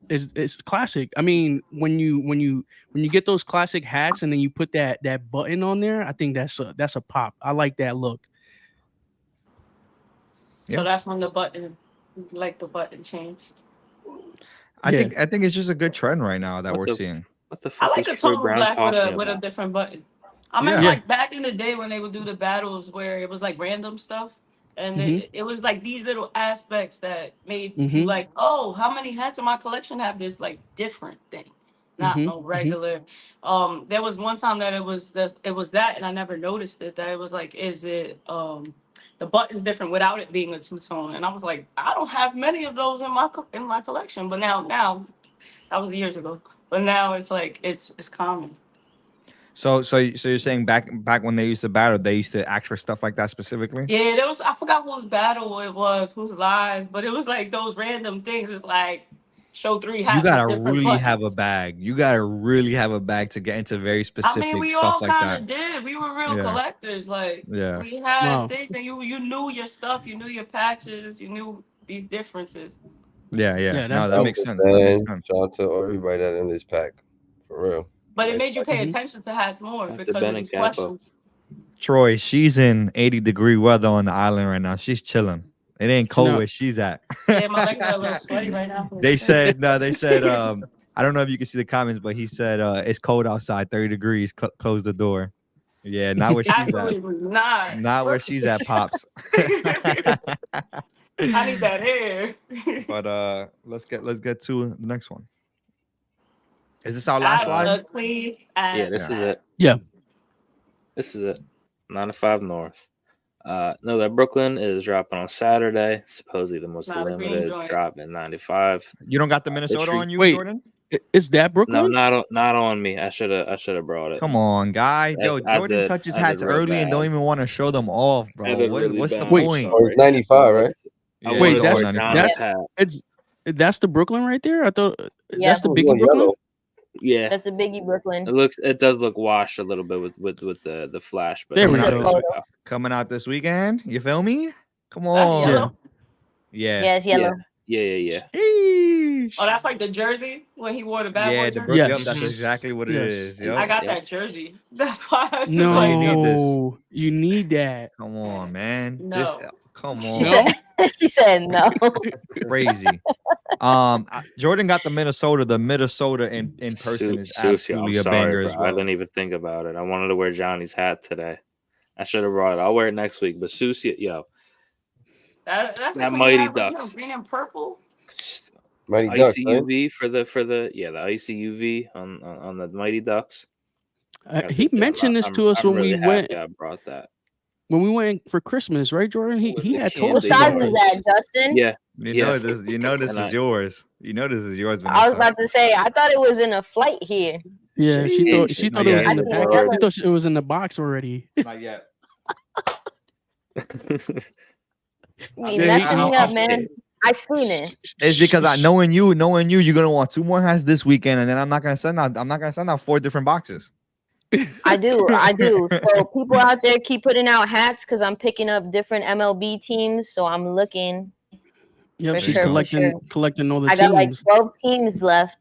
is classic. I mean, when you get those classic hats and then you put that button on there, I think that's a pop. I like that look. So that's when the button changed. I think it's just a good trend right now that we're seeing. What the fuck I like is the Troy total Brown black talking with a about? different button. I mean, like back in the day when they would do the battles where it was like random stuff, and it was like these little aspects that made you like, oh, how many hats in my collection have this like different thing, not no regular. There was one time that it was that, and I never noticed it. That it was like, is it the button's different without it being a two-tone, and I was like, I don't have many of those in my collection, but now that was years ago. But now it's like it's common. So you're saying back when they used to battle, they used to ask for stuff like that specifically? Yeah, there was, I forgot whose battle it was, who's live, but it was like those random things. It's like show 3 hats. You gotta with different really buttons. have a bag. You gotta really have a bag to get into very specific I mean, we stuff all like kind that. of did. We were real collectors. Like we had Wow. things, and you knew your stuff, you knew your patches, you knew these differences. Yeah. No, that dope. makes sense. That makes sense. Shout out to everybody that in this pack, for real. But it made you pay attention to hats more because of these questions. Troy, she's in 80-degree weather on the island right now. She's chilling. It ain't cold where she's at. Yeah, my legs are a little sweaty right now. They said I don't know if you can see the comments, but he said it's cold outside, 30 degrees. Close the door. Yeah, not where she's Absolutely at. Not where she's at, Pops. I need that hair. But let's get to the next one. Is this our last slide? Yeah, this is it. Yeah. This is it. 9-5 North. No, that Brooklyn is dropping on Saturday. Supposedly the most limited drop in 95. You don't got the Minnesota on you, Wait, Jordan? Is that Brooklyn? No, not on me. I should have brought it. Come on, guy. Yo, Jordan touches hats early and don't even want to show them off, bro. What's the point? Oh, it's 95, right? Yeah, wait, that's the Brooklyn right there. I thought that's the Biggie Brooklyn. Yeah, that's a Biggie Brooklyn. It does look washed a little bit with the flash, but coming out this weekend. You feel me? Come on. Yeah, it's yellow. Yeah. Oh, that's like the jersey when he wore the bad boy jersey. Yep, that's exactly what it is. Yep. I got that jersey. That's why I was no, like, you need this. You need that. Come on, man. No. Come on. She said no. Crazy. Jordan got the Minnesota. The Minnesota in person is absolutely a banger as well. I didn't even think about it. I wanted to wear Johnny's hat today. I should have brought it. I'll wear it next week. But Susie, yo. That's that Mighty Ducks. Green and purple. Mighty Ducks, ICUV right? for the the ICUV on the Mighty Ducks. He mentioned this to us when we went. I brought that when we went for Christmas, right, Jordan? He had told us. What size is that, Justin? Yeah, know this. You know this is yours. You know this is yours. I was about to say. I thought it was in a flight here. Yeah, she thought it was in the package. She thought it was in the box already. Not yet. Messing me up, man. I seen it. It's because knowing you, you're gonna want 2 more hats this weekend, and then I'm not gonna send out 4 different boxes. I do. So people out there keep putting out hats because I'm picking up different MLB teams. So I'm looking. Yep, she's collecting all the teams. I got like 12 teams left.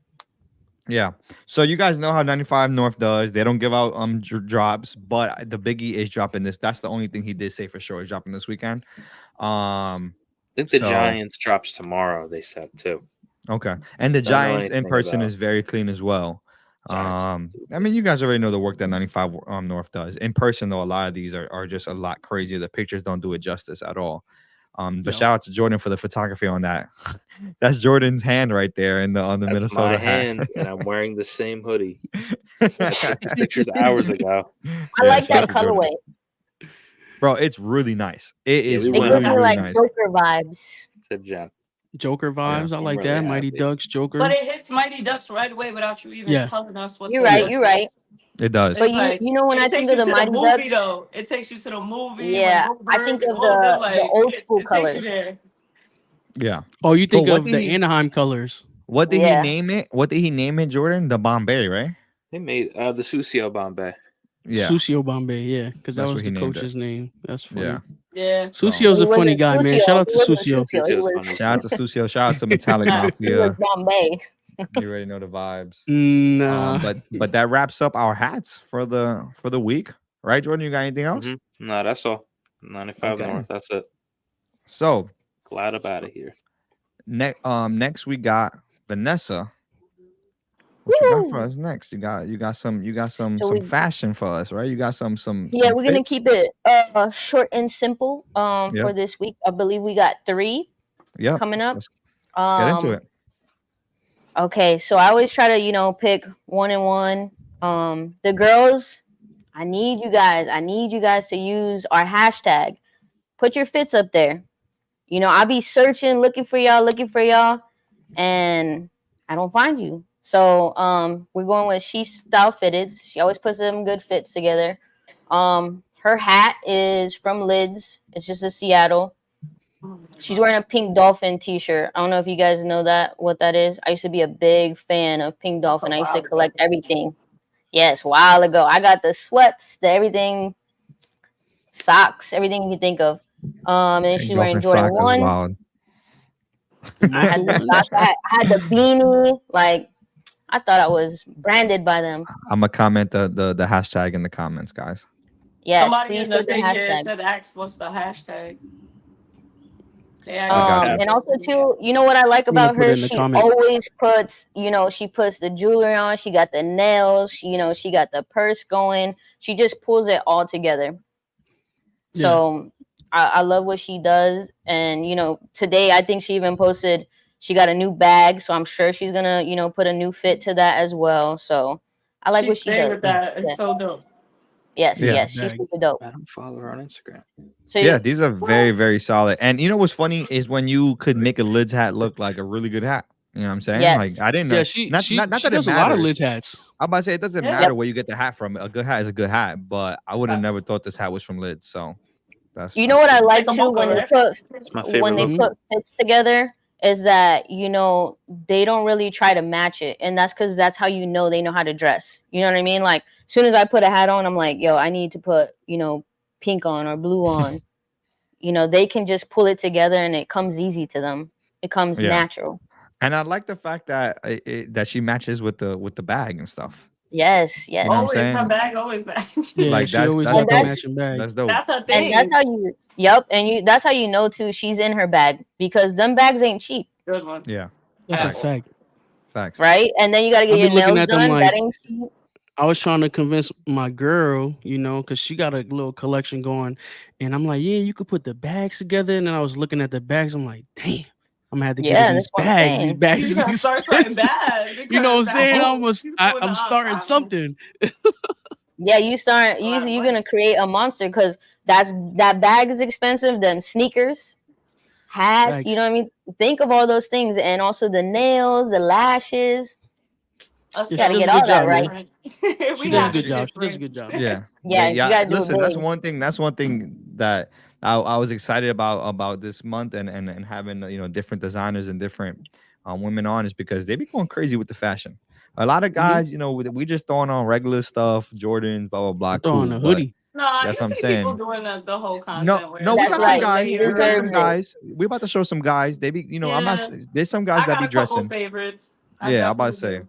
Yeah. So you guys know how 95 North does. They don't give out drops, but the Biggie is dropping this. That's the only thing he did say for sure is dropping this weekend. I think the Giants drops tomorrow, they said too. Okay. And the Giants in person is very clean as well. I mean, you guys already know the work that 95 North does. In person, though, a lot of these are just a lot crazier. The pictures don't do it justice at all. But shout out to Jordan for the photography on that. That's Jordan's hand right there on the Minnesota my hat. hand, and I'm wearing the same hoodie. I took these pictures hours ago. I like that colorway. Bro, it's really nice. It is really, really nice. Joker vibes. Good job. Joker vibes. I like that. Mighty Ducks, Joker. But it hits Mighty Ducks right away without you even telling us what. You're right. You're right. It does. But you know when I think of the Mighty Ducks, though, it takes you to the movie. Yeah, I think of the old school colors. Yeah. Oh, you think of the Anaheim colors? What did he name it? What did he name it, Jordan? The Bombay, right? They made the Susio Bombay. Yeah, Susio Bombay. Yeah, because that was the coach's name. That's funny. Yeah. Susio's a funny guy, man. Shout out to Susio. Shout out to Susio. Shout out to Metallic Mafia. Bombay. You already know the vibes. Nah. But that wraps up our hats for the week, right, Jordan? You got anything else? Mm-hmm. No, that's all. 95 North. That's it. So glad I'm out of here. Next we got Vanessa. What you got for us next? You got some fashion for us, right? You got some Yeah, we're gonna keep it short and simple for this week. I believe we got 3 coming up. Let's get into it. Okay, so I always try to pick 1 and 1. The girls, I need you guys to use our hashtag. Put your fits up there. I'll be searching, looking for y'all, and I don't find you. So we're going with She Style Fitteds. She always puts them good fits together. Her hat is from Lids. It's just a Seattle. She's wearing a Pink Dolphin t-shirt. I don't know if you guys know what that is. I used to be a big fan of Pink Dolphin. I used to collect everything. Yes, a while ago. I got the sweats, the everything, socks, everything you can think of. And she's wearing Jordan 1. I had the beanie. Like, I thought I was branded by them. I'm gonna comment the hashtag in the comments, guys. Yes, somebody please in the put the thing hashtag. said, "Ask what's the hashtag." And also too, you know what I like about her? She always puts, she puts the jewelry on. She got the nails. She got the purse going. She just pulls it all together. Yeah. So I love what she does. And today I think she even posted she got a new bag. So I'm sure she's gonna put a new fit to that as well. So I like what she does. With that. It's so dope. Yes, she's super dope. I don't follow her on Instagram. So yeah, these are very, very solid. And you know what's funny is when you could make a Lids hat look like a really good hat. You know what I'm saying? Yes. Like I didn't know. Yeah, she that does a lot of Lids hats. I'm about to say it doesn't matter where you get the hat from. A good hat is a good hat, but I would have never thought this hat was from Lids. So that's what I like too when they put fits together is that they don't really try to match it, and that's because that's how they know how to dress. You know what I mean? Like as soon as I put a hat on, I'm like, yo, I need to put pink on or blue on. They can just pull it together and it comes easy to them. It comes natural. And I like the fact that that she matches with the bag and stuff. Yes. You know always her bag, always bag. Yeah, like she always got the matching bag. That's dope. That's her thing. And that's how you. Yep, and that's how you know too. She's in her bag because them bags ain't cheap. Good one. Yeah, that's a fact. Facts. Right, and then you got to get your nails done. Like, that ain't cheap. I was trying to convince my girl, because she got a little collection going, and I'm like, yeah, you could put the bags together. And then I was looking at the bags. I'm like, damn, I'm gonna have to get these bags. These bags. You start something bad. You know what I'm saying? I'm starting something. Yeah, you're gonna create a monster because that bag is expensive. Then sneakers, hats, Bags. You know what I mean? Think of all those things, and also the nails, the lashes. You gotta get all that right. She does a good job. She does a good job. Yeah. You gotta do listen, that's one thing that I was excited about this month and having different designers and different women on is because they be going crazy with the fashion. A lot of guys, we just throwing on regular stuff, Jordans, blah blah blah. Throwing a hoodie. No, that's what I'm saying. People doing the whole content. No, we got some guys. We got some guys. We about to show some guys. They be, I'm not. There's some guys that be dressing. Favorites. I'm about to say.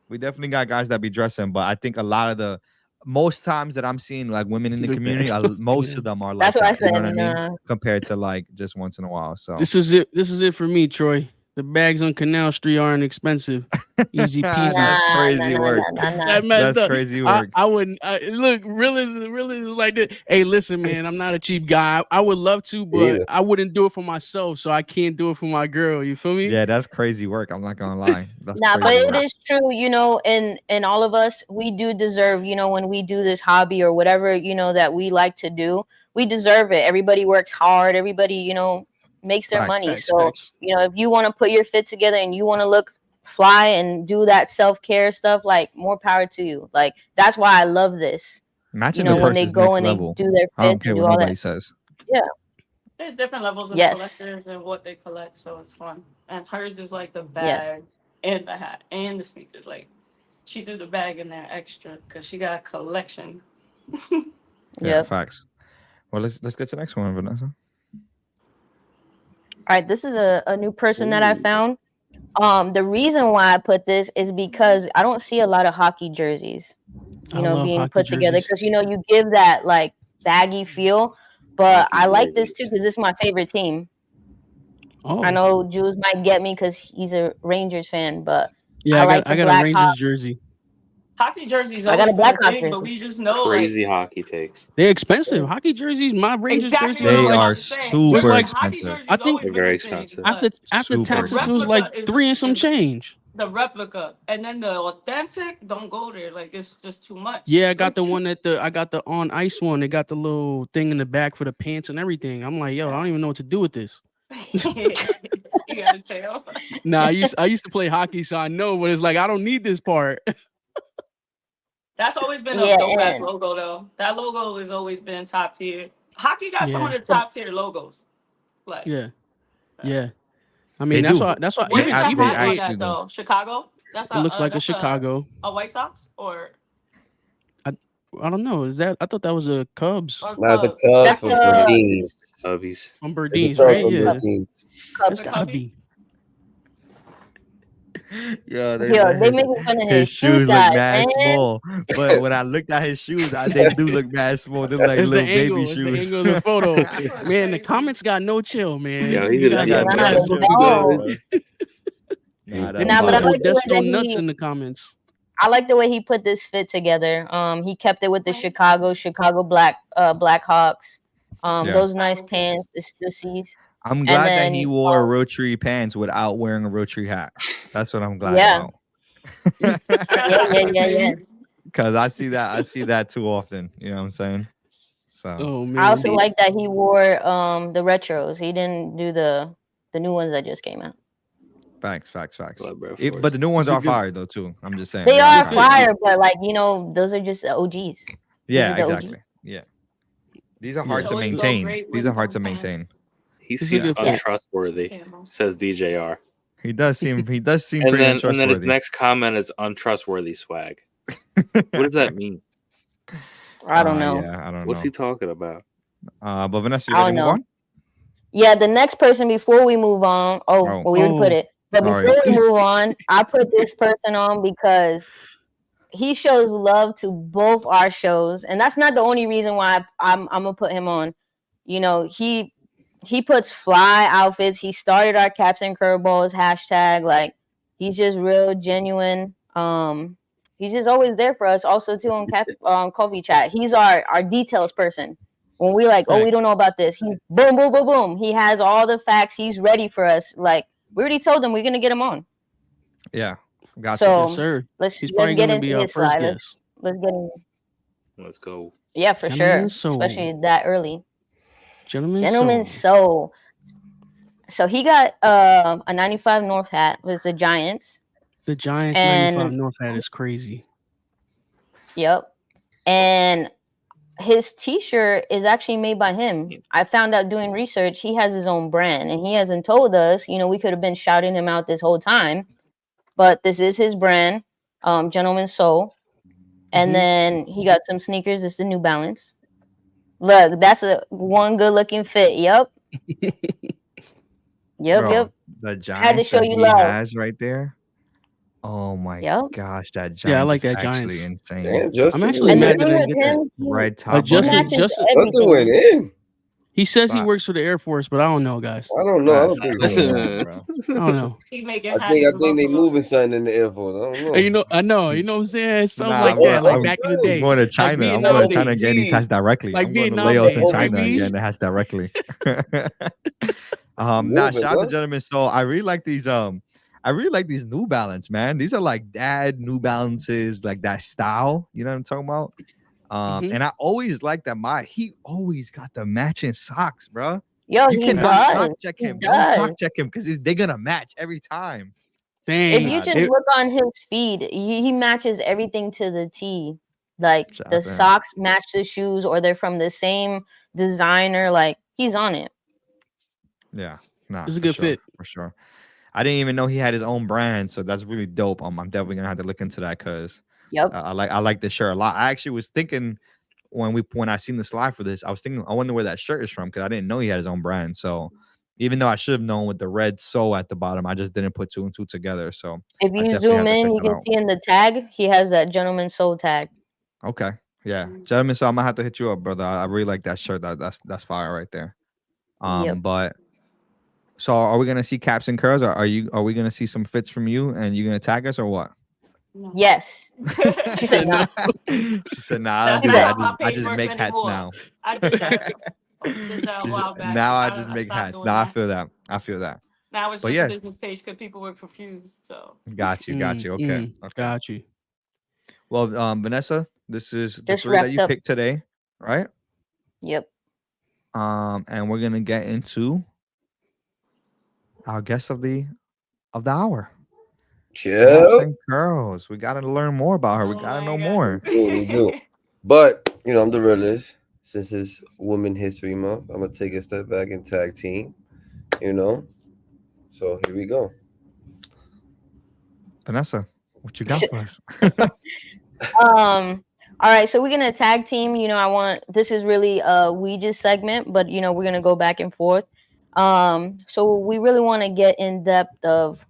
We definitely got guys that be dressing, but I think a lot of the most times that I'm seeing like women in the community, most of them are like That's what I that. said. You know what I mean? Compared to like just once in a while. So this is it. This is it for me, Troy. The bags on Canal Street aren't expensive. Easy peasy. That's crazy work. That's crazy work. I wouldn't look. Really like that. Hey, listen, man. I'm not a cheap guy. I would love to, but I wouldn't do it for myself, so I can't do it for my girl. You feel me? Yeah, that's crazy work. I'm not gonna lie. That's but crazy it is true. You know, and all of us, we do deserve. You know, when we do this hobby or whatever, you know, that we like to do, we deserve it. Everybody works hard. Everybody, you know, makes their money. So, you know, if you want to put your fit together and you want to look fly and do that self-care stuff, like, more power to you. Like, that's why I love this. Matching you know, the when they purse is go next and level. they do their I don't fits care and do what all nobody that. says. Yeah. There's different levels of collectors and what they collect, so it's fun. And hers is like the bag and the hat and the sneakers. Like, she threw the bag in there extra because she got a collection. Yeah, facts. Well, let's get to the next one, Vanessa. All right, this is a new person that I found. The reason why I put this is because I don't see a lot of hockey jerseys, you know, being put together, because, you know, you give that like baggy feel. But I like this too because this is my favorite team. I know Jules might get me because he's a Rangers fan, but yeah, I got a Rangers jersey. Hockey jerseys. I got a Blackhawks thing, but we just know crazy hockey takes. They're expensive. Hockey jerseys. My Rangers jersey. They are super expensive. I think they're very expensive. After taxes, it was like $3 and some change. The replica, and then the authentic, don't go there. Like, it's just too much. Yeah, I got the one I got the on ice one. They got the little thing in the back for the pants and everything. I'm like, yo, I don't even know what to do with this. You gotta tell. Nah, I used to play hockey, so I know, but it's like I don't need this part. That's always been a dope ass logo, though. That logo has always been top tier. Hockey got some of the top tier logos. Like, yeah. I mean, that's why. Where is that hat at, though? Chicago. It looks like a Chicago. A White Sox or. I don't know. Is that? I thought that was a Cubs. Not the Cubs from Burdines. Cubbies. From Burdines, right? Yeah. Cubs. It's gotta be. Yo, they make fun of his shoes look mad small, but when I looked at his shoes, they do look mad small. They're like little baby shoes. It's the angle of the photo. Man, the comments got no chill, man. Yo, he did got there's no nuts in the comments. I like the way he put this fit together. He kept it with the Chicago Blackhawks. Those nice pants, the stussies. I'm glad that he wore rotary pants without wearing a rotary hat. That's what I'm glad about. Yeah. Because I see that too often. You know what I'm saying? So I also like that he wore the retros. He didn't do the new ones that just came out. Facts. But the new ones are fire though too. I'm just saying they are fire, but like, you know, those are just the OGs. Yeah, exactly. OGs. Yeah, these are hard to maintain. He seems untrustworthy, says DJR. He does seem pretty untrustworthy. And then his next comment is untrustworthy swag. What does that mean? I don't know. Yeah, I don't know. What's he talking about? But Vanessa, you ready to move on? Yeah, the next person before we move on. Well, we already put it. But before we move on, I put this person on because he shows love to both our shows. And that's not the only reason why I'm gonna put him on. You know, he puts fly outfits. He started our Caps.N.Curls hashtag. Like, he's just real genuine. He's just always there for us. Also too on coffee chat. He's our details person. When we like, we don't know about this, he boom. He has all the facts. He's ready for us. Like, we already told him we're gonna get him on. Yeah, gotcha. So yes, sir. Let's get into his slide. Let's get in. Let's go. Yeah, for sure. Especially that early. Gentlemen Soul. So he got a 95 North hat. It was the Giants. The Giants 95 North hat is crazy. Yep. And his t-shirt is actually made by him. I found out doing research, he has his own brand, and he hasn't told us. You know, we could have been shouting him out this whole time, but this is his brand, Gentleman Soul. And then he got some sneakers. This is the New Balance. Look, that's one good looking fit. Yep. Bro, the Giants had to show you love. Has right there. Oh my Yep. gosh, that Yeah, I Giants like is that actually Giants. insane. Damn, Justin. I'm actually And the mad that thing I with didn't get that. him, Red he top Justin, button. matches Justin, Justin went everything. in. he says he Stop. works for the Air Force, but I don't know, guys. I don't know. I That's don't think come so. on, bro. I don't know. He making I hats in think they Buffalo. moving something in the Air Force. I don't know. Hey, I know, you know what I'm saying? Something Nah, like bro. that, like I'm back in the good. I'm day, going to like China. I'm Vietnam going to China days, getting these hats directly. like I'm going to Vietnam Laos and days, China baby. and getting the hats directly. Nah, Moving, shout out to huh? gentlemen. So I really like these. I really like these New Balance, man. These are like dad New Balances, like that style. You know what I'm talking about? And I always like that. He always got the matching socks, bro. Yo, You he cannot does. sock check He him. Don't does. sock check him because they're gonna match every time. If you Dang. just look on his feed, he matches everything to the T. Like Shout the out to him. socks match the shoes, or they're from the same designer. Like he's on it. Yeah, nah, It's a for good sure, fit. for sure. I didn't even know he had his own brand, so that's really dope. I'm definitely gonna have to look into that because Yep. I like this shirt a lot. I actually was thinking when I seen the slide for this, I was thinking I wonder where that shirt is from because I didn't know he had his own brand. So even though I should have known with the red "so" at the bottom, I just didn't put two and two together. So If I you definitely zoom have to check in, you that can out. see in the tag he has that Gentleman Soul tag. Okay, yeah, gentlemen. So I'm gonna have to hit you up, brother. I really like that shirt. That's fire right there. Yep. But so are we gonna see Caps.N.Curls, or are we gonna see some fits from you and you gonna tag us or what? No. Yes. She said No. no. She said, "Nah, I don't That's do not that. how my I page just works make hats anymore. now." I did that. Did that a She while said, back. now I just make stopped hats. doing Now I that. feel that. I feel that. Now it's But just yeah, a business page because people were confused. So got you. Okay. Okay. Got you. Well, Vanessa, this is the Just three that wrapped you up. picked today, right? Yep. And we're gonna get into our guest of the hour. Yeah, Caps.N.Curls. We gotta learn more about her. We oh gotta my know God. more. we do. But I'm the realist. Since it's Women History Month, I'm gonna take a step back and tag team. So here we go. Vanessa, what you got for us? All right, so we're gonna tag team. This is really a Ouija segment, but we're gonna go back and forth. So we really want to get in depth of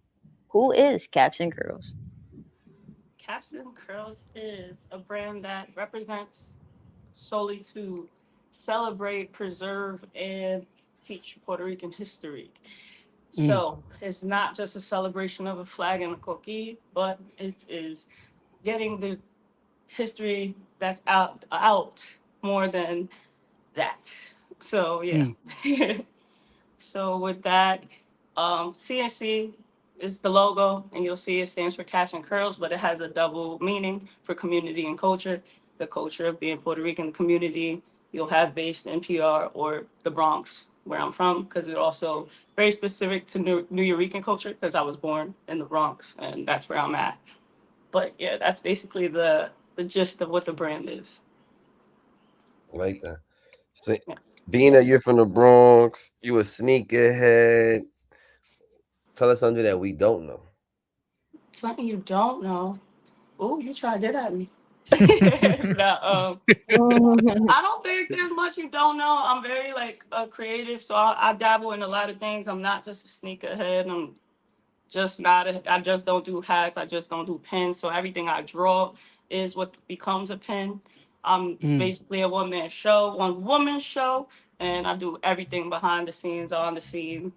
who is Caps.N.Curls. Caps.N.Curls is a brand that represents solely to celebrate, preserve, and teach Puerto Rican history. So it's not just a celebration of a flag and a cookie, but it is getting the history that's out more than that. So yeah. So with that, CNC is the logo, and you'll see it stands for Caps.N.Curls, but it has a double meaning for community and culture. The culture of being Puerto Rican community, you'll have based in PR or the Bronx, where I'm from, because it's also very specific to New Yorican culture, because I was born in the Bronx, and that's where I'm at. But yeah, that's basically the gist of what the brand is. I like that. So, Yes. being that you're from the Bronx, you a sneakerhead. Tell us something that we don't know. Something you don't know. Oh, you tried that at me. No, I don't think there's much you don't know. I'm very creative, so I dabble in a lot of things. I'm not just a sneakerhead. I'm just not. I just don't do hats. I just don't do pins. So everything I draw is what becomes a pin. I'm basically a one woman show, and I do everything behind the scenes, on the scene,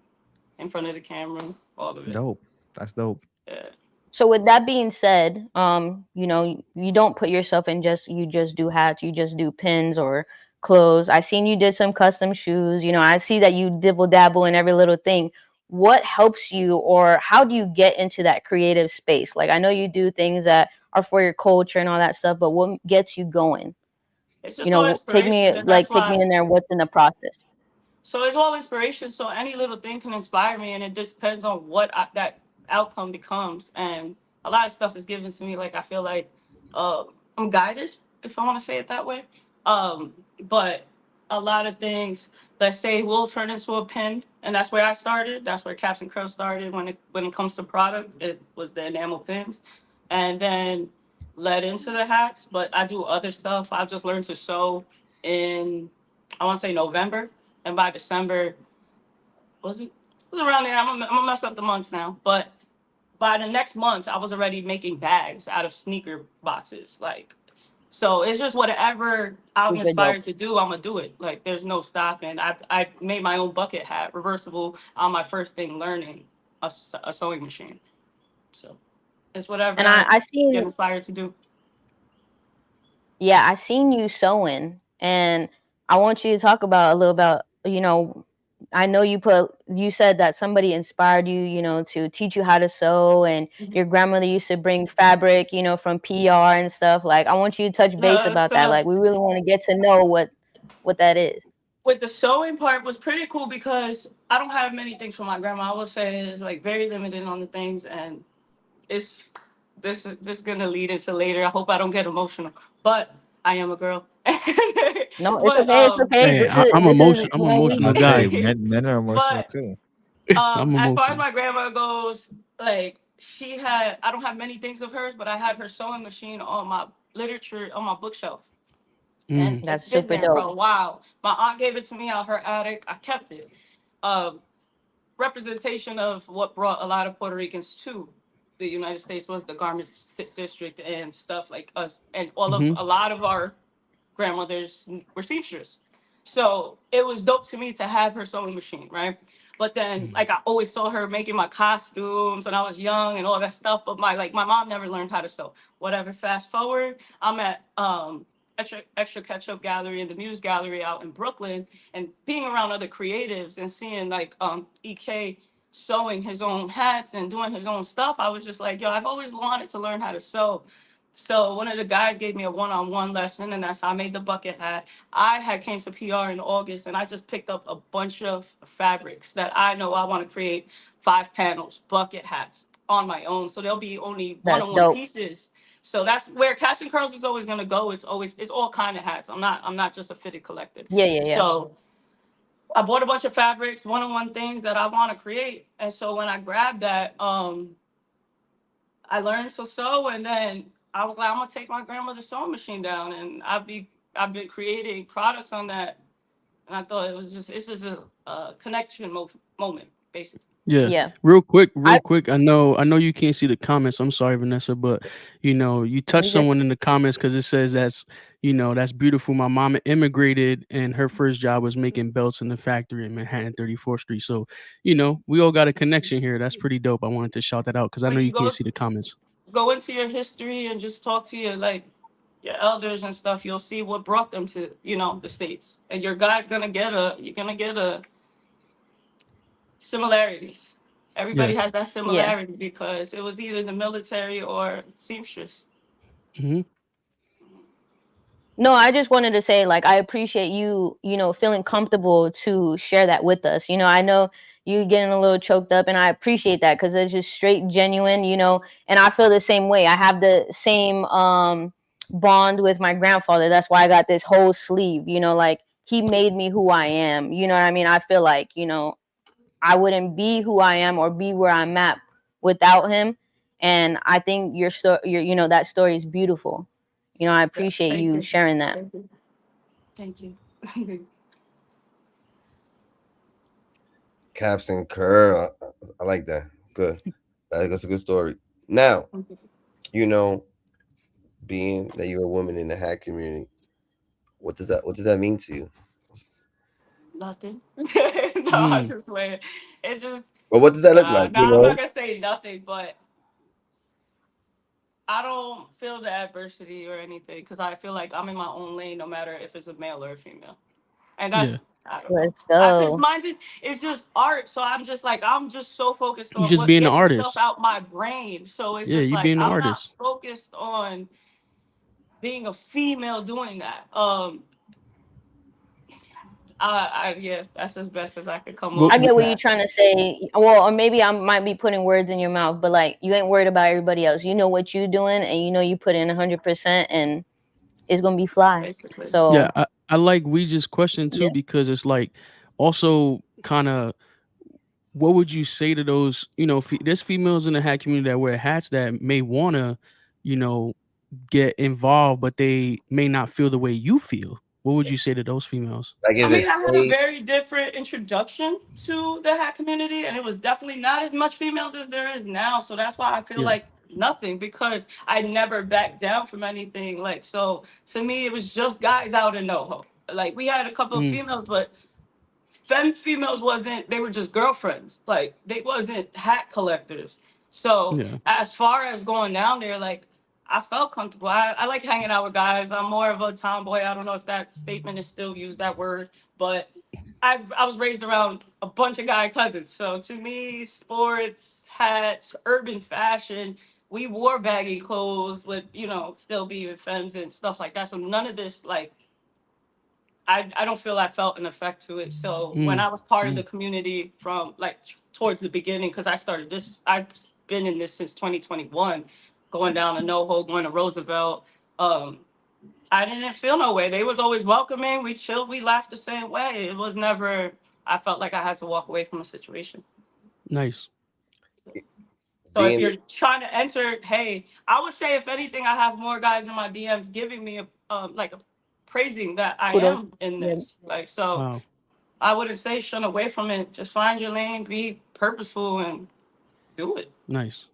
in front of the camera, all of it. Dope. That's dope. Yeah. So with that being said, you don't put yourself in you just do hats, you just do pins or clothes. I seen you did some custom shoes. I see that you dibble dabble in every little thing. What helps you, or how do you get into that creative space? Like, I know you do things that are for your culture and all that stuff, but what gets you going? It's just all Take me inspiration, and that's take me why. in there. What's in the process? So it's all inspiration. So any little thing can inspire me, and it just depends on what that outcome becomes. And a lot of stuff is given to me. Like I feel like I'm guided, if I want to say it that way. But a lot of things, let's say, will turn into a pin, and that's where I started. That's where Caps.N.Curls started. When it comes to product, it was the enamel pins, and then led into the hats. But I do other stuff. I just learned to sew in, I want to say, November, and by December, was it? It was around there. I'm gonna mess up the months now, but by the next month, I was already making bags out of sneaker boxes. Like, so it's just whatever I'm inspired to do, I'm gonna do it. Like, there's no stopping. I made my own bucket hat, reversible, on my first thing learning a sewing machine. So it's whatever And I get inspired to do. Yeah, I seen you sewing, and I want you to talk about a little about, I know you said that somebody inspired you, to teach you how to sew, and your grandmother used to bring fabric, from PR and stuff. Like, I want you to touch base about that. Like, we really want to get to know what that is. With the sewing part was pretty cool because I don't have many things from my grandma. I will say it's like very limited on the things, and it's this gonna lead into later. I hope I don't get emotional, but I am a girl. No, it's okay. It's okay. Hey, I'm emotional. I'm an emotional guy. Men are emotional too. As far as my grandma goes, like I don't have many things of hers, but I had her sewing machine on my bookshelf. And That's it's been super there for dope. a while. My aunt gave it to me out her attic. I kept it. Representation of what brought a lot of Puerto Ricans to the United States was the garment district and stuff like us, and a lot of our grandmothers were seamstress. So it was dope to me to have her sewing machine, right? But then, like, I always saw her making my costumes when I was young and all that stuff. But my mom never learned how to sew. Whatever. Fast forward, I'm at extra ketchup gallery and the Muse gallery out in Brooklyn, and being around other creatives and seeing like EK sewing his own hats and doing his own stuff. I was just like, yo, I've always wanted to learn how to sew. So one of the guys gave me a one-on-one lesson, and that's how I made the bucket hat. I had came to PR in August, and I just picked up a bunch of fabrics that I know I want to create 5 panels, bucket hats on my own. So there'll be only one-on-one pieces. So that's where Caps.N.Curls is always gonna go. It's all kind of hats. I'm not just a fitted collector. Yeah. So I bought a bunch of fabrics, one-on-one things that I want to create. And so when I grabbed that, I learned to sew, and then I was like, I'm gonna take my grandmother's sewing machine down, and I've been creating products on that, and I thought it's just a connection moment, basically. Yeah. Real quick. I know you can't see the comments. I'm sorry, Vanessa, but you touched someone in the comments because it says that's beautiful. My mama immigrated and her first job was making belts in the factory in Manhattan, 34th Street. So, we all got a connection here. That's pretty dope. I wanted to shout that out because I know you can't see the comments. Go into your history and just talk to your elders and stuff. You'll see what brought them to, the States. And your guy's you're gonna get a similarities. Everybody has that similarity because it was either the military or seamstress. No, I just wanted to say, like, I appreciate you, feeling comfortable to share that with us. I know you getting a little choked up, and I appreciate that because it's just straight genuine, and I feel the same way. I have the same bond with my grandfather. That's why I got this whole sleeve, like he made me who I am. You know what I mean? I feel like, I wouldn't be who I am or be where I'm at without him. And I think your that story is beautiful. I appreciate you sharing that. Thank you. Caps.N.Curls. I like that. Good. That's a good story. Now, being that you're a woman in the hat community, what does that mean to you? Nothing. I just swear. It just. But what does that look like? I'm not gonna say nothing, but I don't feel the adversity or anything because I feel like I'm in my own lane, no matter if it's a male or a female, and that's. I don't know. Because mine it's just art, so I'm just so focused on just being an artist stuff out my brain. So it's just you like being an I'm artist. not focused on being a female doing that. That's as best as I could come up. I get what you're trying to say. Well, or maybe I might be putting words in your mouth, but like you ain't worried about everybody else. You know what you're doing, and you put in 100%, and it's gonna be fly. Basically. So yeah, I like Ouija's question too because it's like also kind of what would you say to those there's females in the hat community that wear hats that may want to get involved, but they may not feel the way you feel. what would you say to those females? Like, I mean, I had a very different introduction to the hat community, and it was definitely not as much females as there is now. So that's why I feel like nothing, because I never backed down from anything. Like, so to me, it was just guys out in NoHo. Like, we had a couple of females, but females wasn't, they were just girlfriends. Like, they wasn't hat collectors. So as far as going down there, like, I felt comfortable. I like hanging out with guys. I'm more of a tomboy. I don't know if that statement is still used, that word, but I was raised around a bunch of guy cousins. So to me, sports, hats, urban fashion, we wore baggy clothes with, you know, still being femmes and stuff like that. So none of this, like, I don't feel I felt an effect to it. So when I was part of the community from like towards the beginning, because I started this, I've been in this since 2021, going down to NoHo, going to Roosevelt. I didn't feel no way. They was always welcoming. We chilled. We laughed the same way. It was never, I felt like I had to walk away from a situation. Nice. So if you're trying to enter, hey, I would say if anything, I have more guys in my DMs giving me a praising that I am in this. Like, so I wouldn't say shun away from it. Just find your lane, be purposeful, and do it. Nice.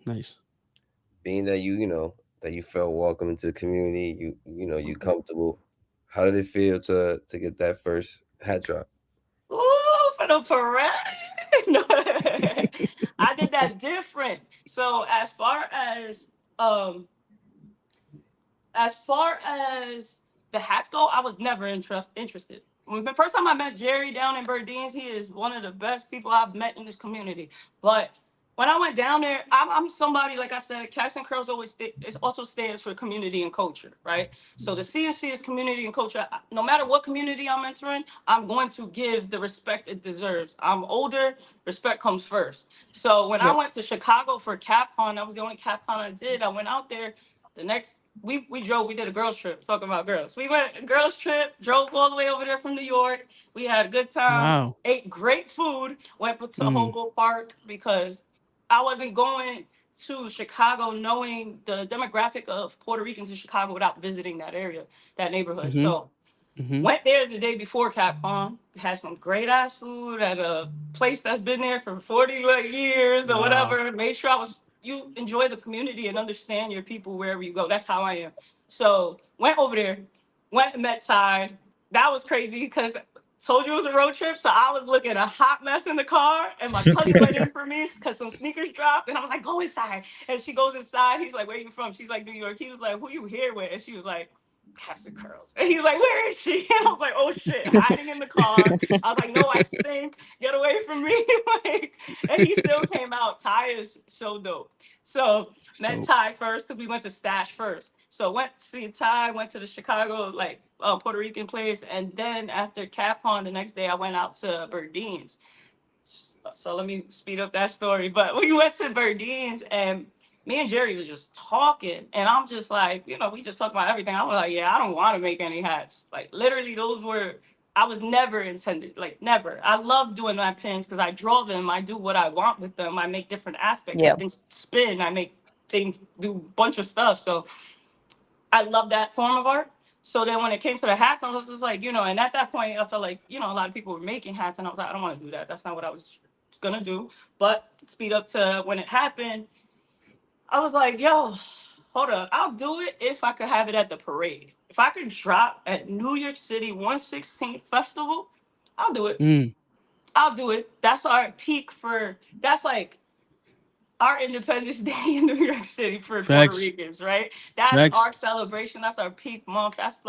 Being that that you felt welcome into the community, you comfortable. How did it feel to get that first hat drop? Ooh, for the parade. I did that different. So as far as the hats go, I was never interested. The first time I met Jerry down in Burdines, he is one of the best people I've met in this community. But when I went down there, I'm somebody, like I said, Caps.N.Curls it also stands for community and culture, right? So the CNC is community and culture. No matter what community I'm entering, I'm going to give the respect it deserves. I'm older, respect comes first. So when I went to Chicago for CapCon, that was the only CapCon I did. I went out there. The next, we did a girls trip, talking about girls. We went a girls trip, drove all the way over there from New York. We had a good time, ate great food, went to Hobo Park because I wasn't going to Chicago knowing the demographic of Puerto Ricans in Chicago without visiting that area, that neighborhood. So went there the day before CapCon, had some great ass food at a place that's been there for 40 years or whatever. Made sure you enjoy the community and understand your people wherever you go. That's how I am. So went over there, went and met Ty. That was crazy because told you it was a road trip, so I was looking a hot mess in the car, and my cousin went in for me because some sneakers dropped, and I was like, go inside. And she goes inside. He's like, where you from? She's like, New York. He was like, who you here with? And she was like, Caps.N.Curls. And he was like, where is she? And I was like, oh shit, hiding in the car. I was like, no, I stink. Get away from me. And he still came out. Ty is so dope. So met Ty first because we went to Stash first. So went to see Ty, went to the Chicago, Puerto Rican place. And then after CapCon, the next day, I went out to Burdines. So let me speed up that story. But we went to Burdines and me and Jerry was just talking. And I'm just like, we just talk about everything. I was like, yeah, I don't want to make any hats. Like, literally, I was never intended, like, never. I love doing my pins because I draw them. I do what I want with them. I make different aspects. Yeah. Things spin. I make things do a bunch of stuff. So I love that form of art. So then when it came to the hats, I was just like, and at that point, I felt like, a lot of people were making hats. And I was like, I don't want to do that. That's not what I was going to do. But speed up to when it happened, I was like, yo, hold up. I'll do it if I could have it at the parade. If I could drop at New York City 116th Festival, I'll do it. I'll do it. That's our peak that's like our Independence Day in New York City for Puerto Ricans, right? That's our celebration. That's our peak month. That's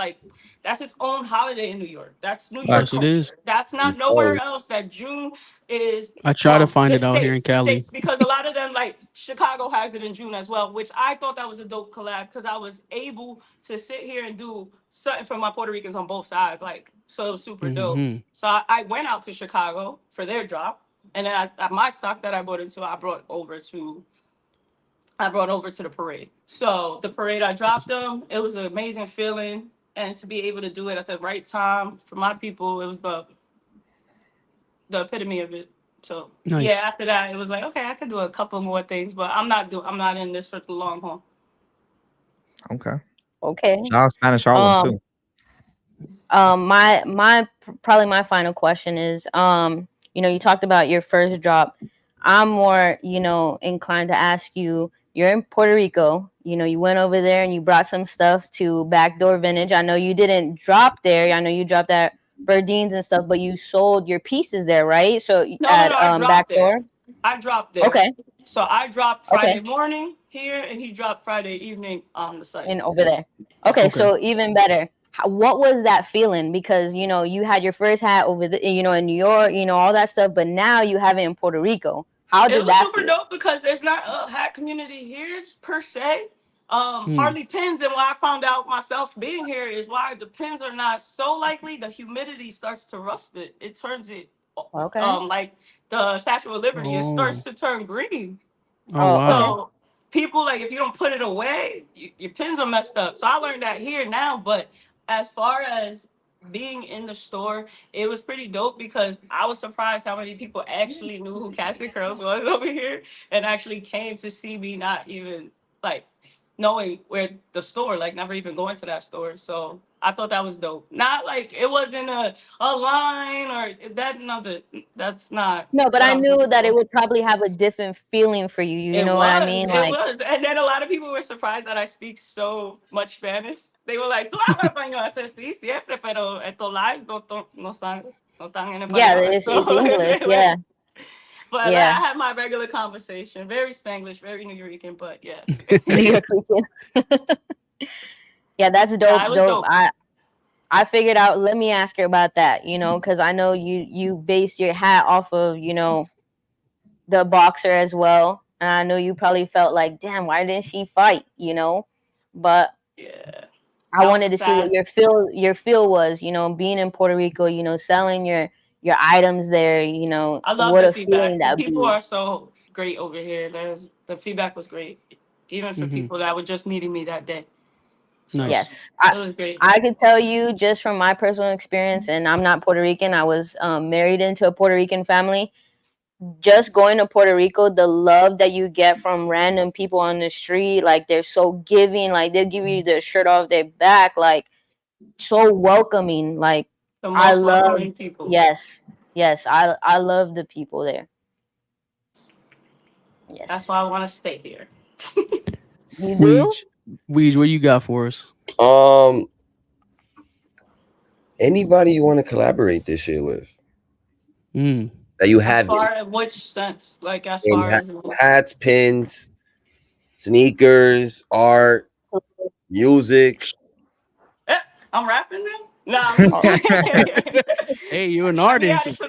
its own holiday in New York. That's New York culture. It is. That's not nowhere else. That June is. I try to find it out here in Cali. Because a lot of them, like Chicago has it in June as well, which I thought that was a dope collab because I was able to sit here and do something for my Puerto Ricans on both sides. So it was super dope. So I went out to Chicago for their drop. And then my stock that I brought into, I brought over to the parade. So the parade, I dropped them. It was an amazing feeling. And to be able to do it at the right time for my people, it was the epitome of it. So yeah, after that, it was like, okay, I could do a couple more things, but I'm not in this for the long haul. Okay. Okay. Shout out Spanish Harlem too. Probably my final question is, you know, you talked about your first drop. I'm more, you know, inclined to ask you, you're in Puerto Rico, you know, you went over there and you brought some stuff to Backdoor Vintage. I know you didn't drop there. I know you dropped at Berdine's and stuff, but you sold your pieces there, right? So No, at I dropped there. Backdoor. I dropped there. Okay. So I dropped Friday Okay. morning here, and he dropped Friday evening on the site. And over there. Okay, so even better. What was that feeling? Because, you know, you had your first hat over the, you know, in New York, you know, all that stuff, but now you have it in Puerto Rico. How did that super feel? dope because there's not a hat community here per se. Hardly pins, and what I found out myself being here is why the pins are not so likely. The humidity starts to rust it. It turns it like the Statue of Liberty. It starts to turn green. Oh wow. So people, like, if you don't put it away, your pins are messed up. So I learned that here now. But as far as being in the store, it was pretty dope because I was surprised how many people actually knew who Caps.N.Curls was over here and actually came to see me, not even like knowing where the store, like never even going to that store. So I thought that was dope. Not like it wasn't a line or that. No, that's not. No, but I knew that it would probably have a different feeling for you. You know what I mean? It was. And then a lot of people were surprised that I speak so much Spanish. They were like, tú hablas español. I said, sí, siempre, pero estos lives no están en español. Yeah, it's English, yeah. But I had my regular conversation. Very Spanglish, very New Yorker, but yeah. New Yorker. Yeah, that's dope. Dope. I figured out, let me ask her about that, you know, because I know you based your hat off of, you know, the boxer as well. And I know you probably felt like, damn, why didn't she fight, you know? But yeah, I wanted to see what your feel was, you know, being in Puerto Rico, you know, selling your items there, you know. I love what the a feedback. feeling that People are so great over here. The feedback was great, even for people that were just meeting me that day. So, nice. Yes, I could tell you just from my personal experience, and I'm not Puerto Rican. I was married into a Puerto Rican family. Just going to Puerto Rico, the love that you get from random people on the street, like they're so giving, like they'll give you their shirt off their back, like so welcoming. Like I love people. Yes, I love the people there. Yes, that's why I want to stay here. You do? Weege, what you got for us? Anybody you want to collaborate this year with? That you have. As far as which sense? Like as far as hats, pins, sneakers, art, music. I'm rapping now. No, I'm hey, you're an artist.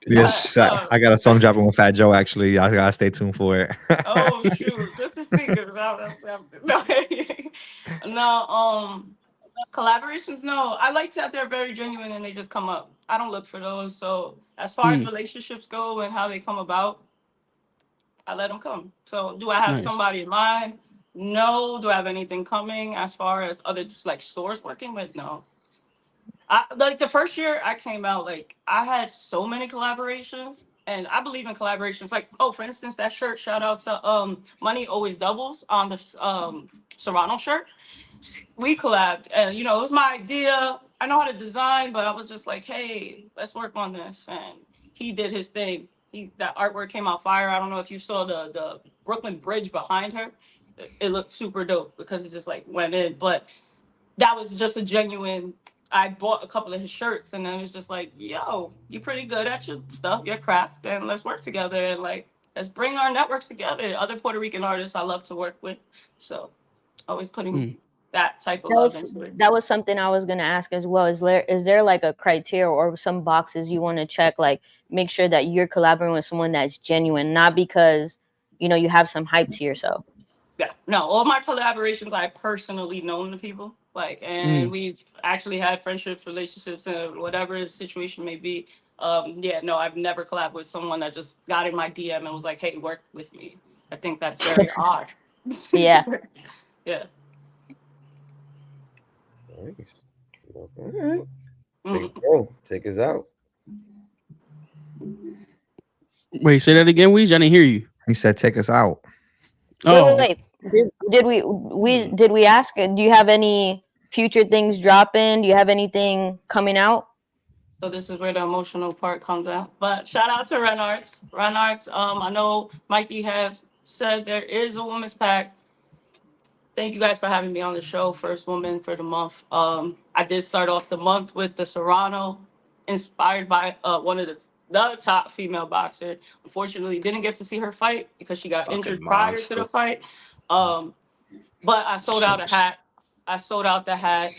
Yes, I got a song dropping with Fat Joe. Actually, I gotta stay tuned for it. Oh shoot, just the sneakers. No, collaborations. No, I like that they're very genuine and they just come up. I don't look for those. So as far as relationships go and how they come about, I let them come. So do I have somebody in mind? No. Do I have anything coming as far as other just like stores working with? No. Like the first year I came out, like I had so many collaborations, and I believe in collaborations. Like, oh, for instance, that shirt. Shout out to Money Always Doubles on the Serrano shirt. We collabed, and you know it was my idea. I know how to design, but I was just like, hey, let's work on this, and he did his thing. That artwork came out fire. I don't know if you saw the Brooklyn Bridge behind her. It looked super dope because it just like went in, but that was just a genuine. I bought a couple of his shirts and then it was just like, yo, you're pretty good at your stuff, your craft, and let's work together and like let's bring our networks together. Other Puerto Rican artists I love to work with. So always putting that type of love into it. That was something I was gonna ask as well. Is there like a criteria or some boxes you want to check, like make sure that you're collaborating with someone that's genuine, not because you know you have some hype to yourself? Yeah, no, all my collaborations I personally known the people. Like, and we've actually had friendships, relationships, and whatever the situation may be. Yeah, no, I've never collabed with someone that just got in my DM and was like, "Hey, work with me." I think that's very odd. Yeah. Yeah. Nice. All right. Take us out. Wait, say that again, Weege. I didn't hear you. He said, "Take us out." Wait. Did we ask? Do you have any future things dropping? Do you have anything coming out? So this is where the emotional part comes out. But shout out to Ren Arts. Ren Arts. I know Mikey had said there is a women's pack. Thank you guys for having me on the show. First woman for the month. I did start off the month with the Serrano, inspired by one of the top female boxer. Unfortunately, didn't get to see her fight because she got Fucking injured prior to monster. the fight. But I sold out a hat. I sold out the hat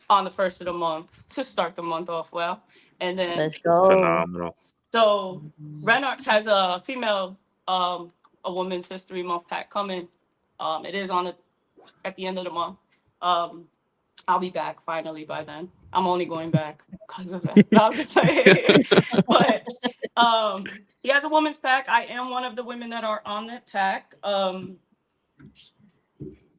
on the first of the month to start the month off well. And then Let's go. Phenomenal. so Renart has a female a woman's history month pack coming. It is on at the end of the month. I'll be back finally by then. I'm only going back because of that. No, I'm just playing. But he has a woman's pack. I am one of the women that are on that pack.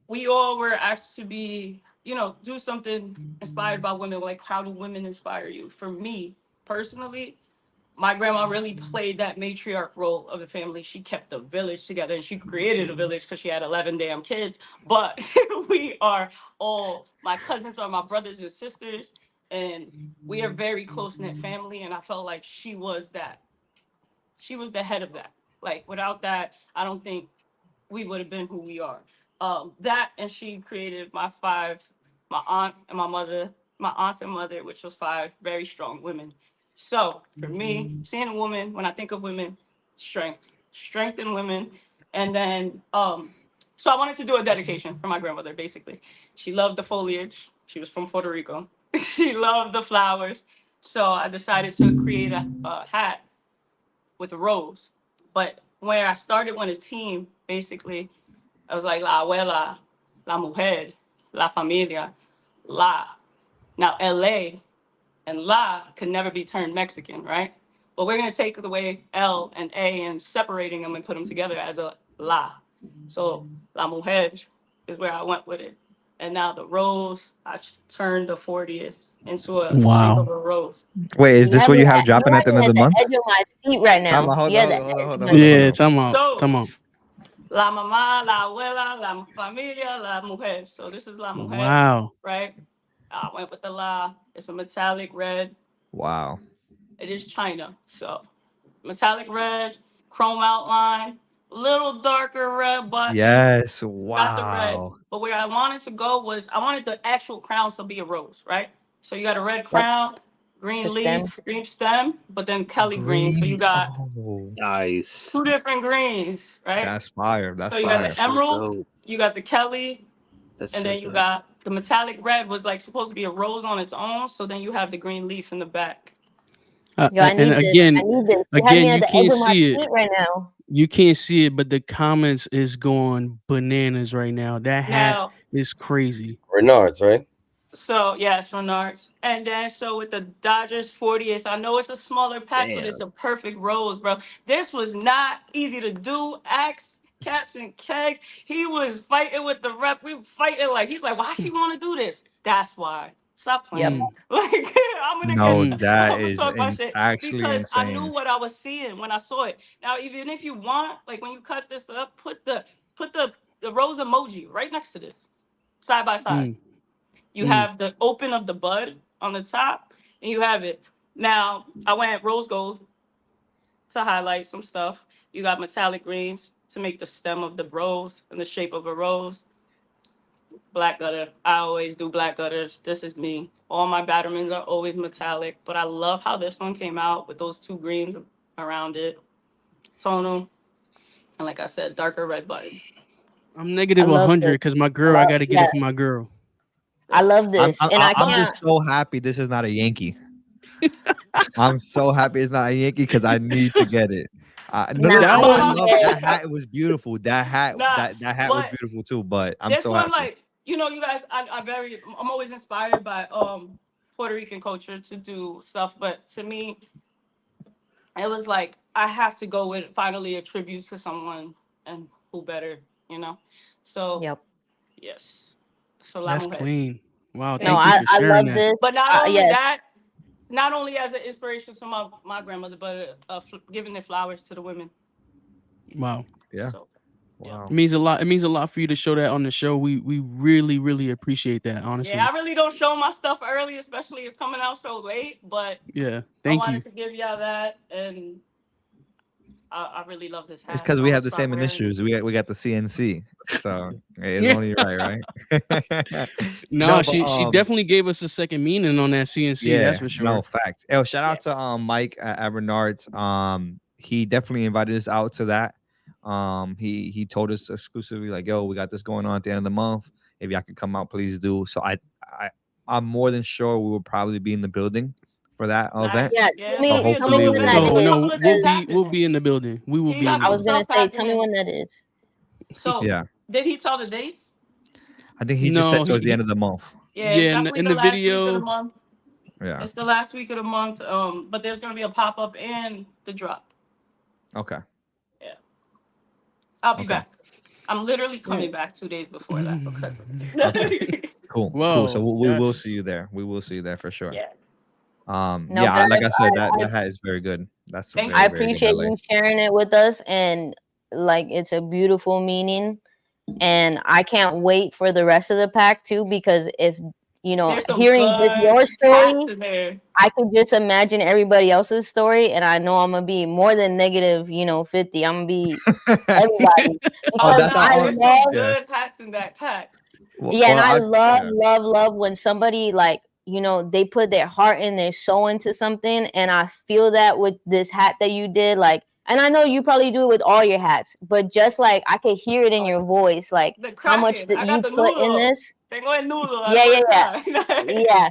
We all were asked to be, do something inspired by women. Like, how do women inspire you? For me, personally, my grandma really played that matriarch role of the family. She kept the village together, and she created a village because she had 11 damn kids. But we are all, my cousins are my brothers and sisters, and we are very close-knit family. And I felt like she was that. She was the head of that. Like, without that, I don't think we would have been who we are. That, and she created my aunt and my aunt and mother, which was 5 very strong women. So for me, seeing a woman, when I think of women, strength in women. And then, so I wanted to do a dedication for my grandmother, basically. She loved the foliage. She was from Puerto Rico. She loved the flowers. So I decided to create a hat with a rose. But where I started with a team, basically, I was like, la abuela, la mujer, la familia, la. Now, LA and la could never be turned Mexican, right? But we're going to take away L and A and separating them and put them together as a la. So, la mujer is where I went with it. And now the rose, I turned the 40th into a shape of a rose. Wait, is this what you have dropping at the end of the month? Edge of my seat right now. Hold on. Yeah, come on. La mamá, la abuela, la familia, la mujer. So this is la mujer. Wow. Right? I went with the la. It's a metallic red. Wow. It is China. So metallic red, chrome outline, little darker red, but yes, wow. Got the red. But where I wanted to go was I wanted the actual crown to be a rose, right? So you got a red crown, green leaf, green stem, but then Kelly green. So you got nice 2 different greens, right? That's fire. That's so you fire. got the emerald, you got the Kelly, and so then you got the metallic red was like supposed to be a rose on its own. So then you have the green leaf in the back. Yo, I need this. You can't see it right now. You can't see it, but the comments is going bananas right now. That hat is crazy. Renard's, right? So yeah, it's Renard's. And then so with the Dodgers 40th, I know it's a smaller patch, but it's a perfect rose, bro. This was not easy to do. Axe, Caps and Kegs. He was fighting with the rep. We were fighting like he's like, why she want to do this? That's why. Stop playing. Like I'm gonna get. That is actually because insane. I knew what I was seeing when I saw it. Now, even if you want, like when you cut this up, put the rose emoji right next to this, side by side. You have the open of the bud on the top, and you have it. Now, I went rose gold to highlight some stuff. You got metallic greens to make the stem of the rose and the shape of a rose. Black gutter. I always do black gutters. This is me. All my battermans are always metallic, but I love how this one came out with those 2 greens around it. Tonal. And like I said, darker red button. I'm negative 100 because my girl, I got to get it for my girl. I love this. I'm just so happy this is not a Yankee. I'm so happy it's not a Yankee because I need to get it. I love that hat. It was beautiful. That hat, that hat was beautiful too. But I'm so happy. Like, you guys, I'm always inspired by Puerto Rican culture to do stuff. But to me, it was like I have to go with finally a tribute to someone, and who better, So yes. So that's clean. Wow. No, I love this. But not only that, not only as an inspiration to my grandmother, but giving their flowers to the women. Wow. Yeah. So Wow. It means a lot. It means a lot for you to show that on the show. We really, really appreciate that, honestly. Yeah, I really don't show my stuff early, especially it's coming out so late. But yeah, I wanted to give y'all that, and I really love this hat. It's because we have the same initials. We got the CNC, so it's only right, right? No, she definitely gave us a second meaning on that CNC. Yeah, that's for sure. No, facts. Oh, shout out to Mike at Bernard's. He definitely invited us out to that. He told us exclusively like, yo, we got this going on at the end of the month. If y'all could come out, please do. So I'm more than sure we will probably be in the building for that event. Yeah, so hopefully we'll be in the building. We will be. I was gonna say, tell me when that is. So yeah, did he tell the dates? I think he just said towards the end of the month. Yeah, in the video. Yeah, it's the last week of the month. But there's gonna be a pop up and the drop. Okay. Yeah, I'll be back. I'm literally coming back 2 days before that because. Cool. Whoa, cool. So we will see you there. We will see you there for sure. Yeah. Yeah, like I said, that hat is very good. That's very, I appreciate you sharing it with us, and like it's a beautiful meaning, and I can't wait for the rest of the pack too, because if you know, hearing your story, I could just imagine everybody else's story, and I know I'm gonna be more than negative, 50. I'm gonna be everybody. There's some good hats in that pack. Yeah, and I love when somebody like, they put their heart and their soul into something, and I feel that with this hat that you did, like, and I know you probably do it with all your hats, but just like I could hear it in your voice, like how much that you put in this. Yeah.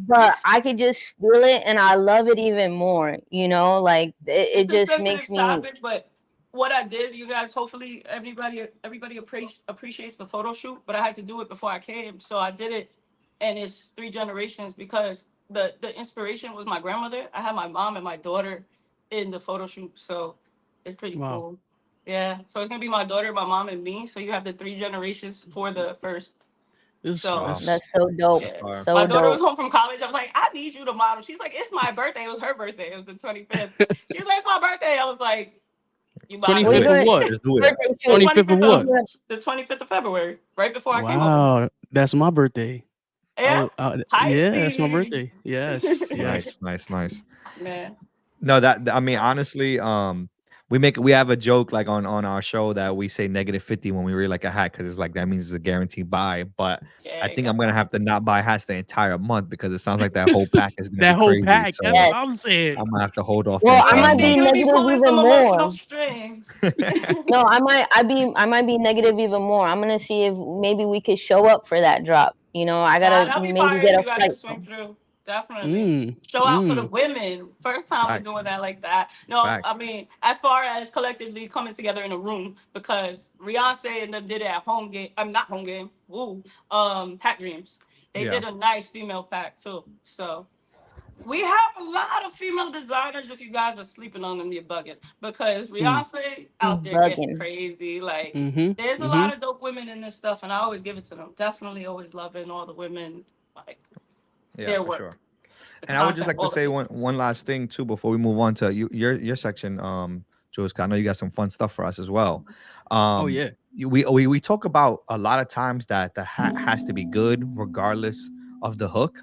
But I could just feel it, and I love it even more. Like it just makes me. Topic, but what I did, you guys, hopefully everybody appreciates the photo shoot, but I had to do it before I came, so I did it, and it's 3 generations because the inspiration was my grandmother. I had my mom and my daughter in the photo shoot, so it's pretty cool. Yeah, so it's gonna be my daughter, my mom, and me. So you have the 3 generations for the first. That's so dope. Yeah. My daughter was home from college. I was like, I need you to model. She's like, it's my birthday. It was her birthday. It was the 25th. She was like, it's my birthday. I was like, you 25th of what? 25th of what? The 25th of February, right before I came over. Wow, that's my birthday. Yeah, yeah, that's my birthday. Yes, yes. Nice. Man. No, I mean, honestly, we have a joke like on our show that we say -50 when we really like a hat, because it's like that means it's a guaranteed buy. But I think I'm gonna have to not buy hats the entire month because it sounds like that whole pack is gonna be whole crazy. pack. So That's what I'm saying. I'm gonna have to hold off. Well, I might be negative even more. No, I might be negative even more. I'm gonna see if maybe we could show up for that drop. I gotta maybe get a flight. Definitely show out for the women. First time we're doing that like that. No, I mean, as far as collectively coming together in a room, because Beyonce and them did it at home game. I'm not home game. Woo. Hat Dreams. They did a nice female pack too. So we have a lot of female designers. If you guys are sleeping on them, you're bugging, because Beyonce out there getting crazy. Like there's a lot of dope women in this stuff, and I always give it to them. Definitely always loving all the women. Like. Yeah, for sure. And I would just like to say one last thing too before we move on to your section, Jules. I know you got some fun stuff for us as well. Oh yeah. We talk about a lot of times that the hat has to be good regardless of the hook,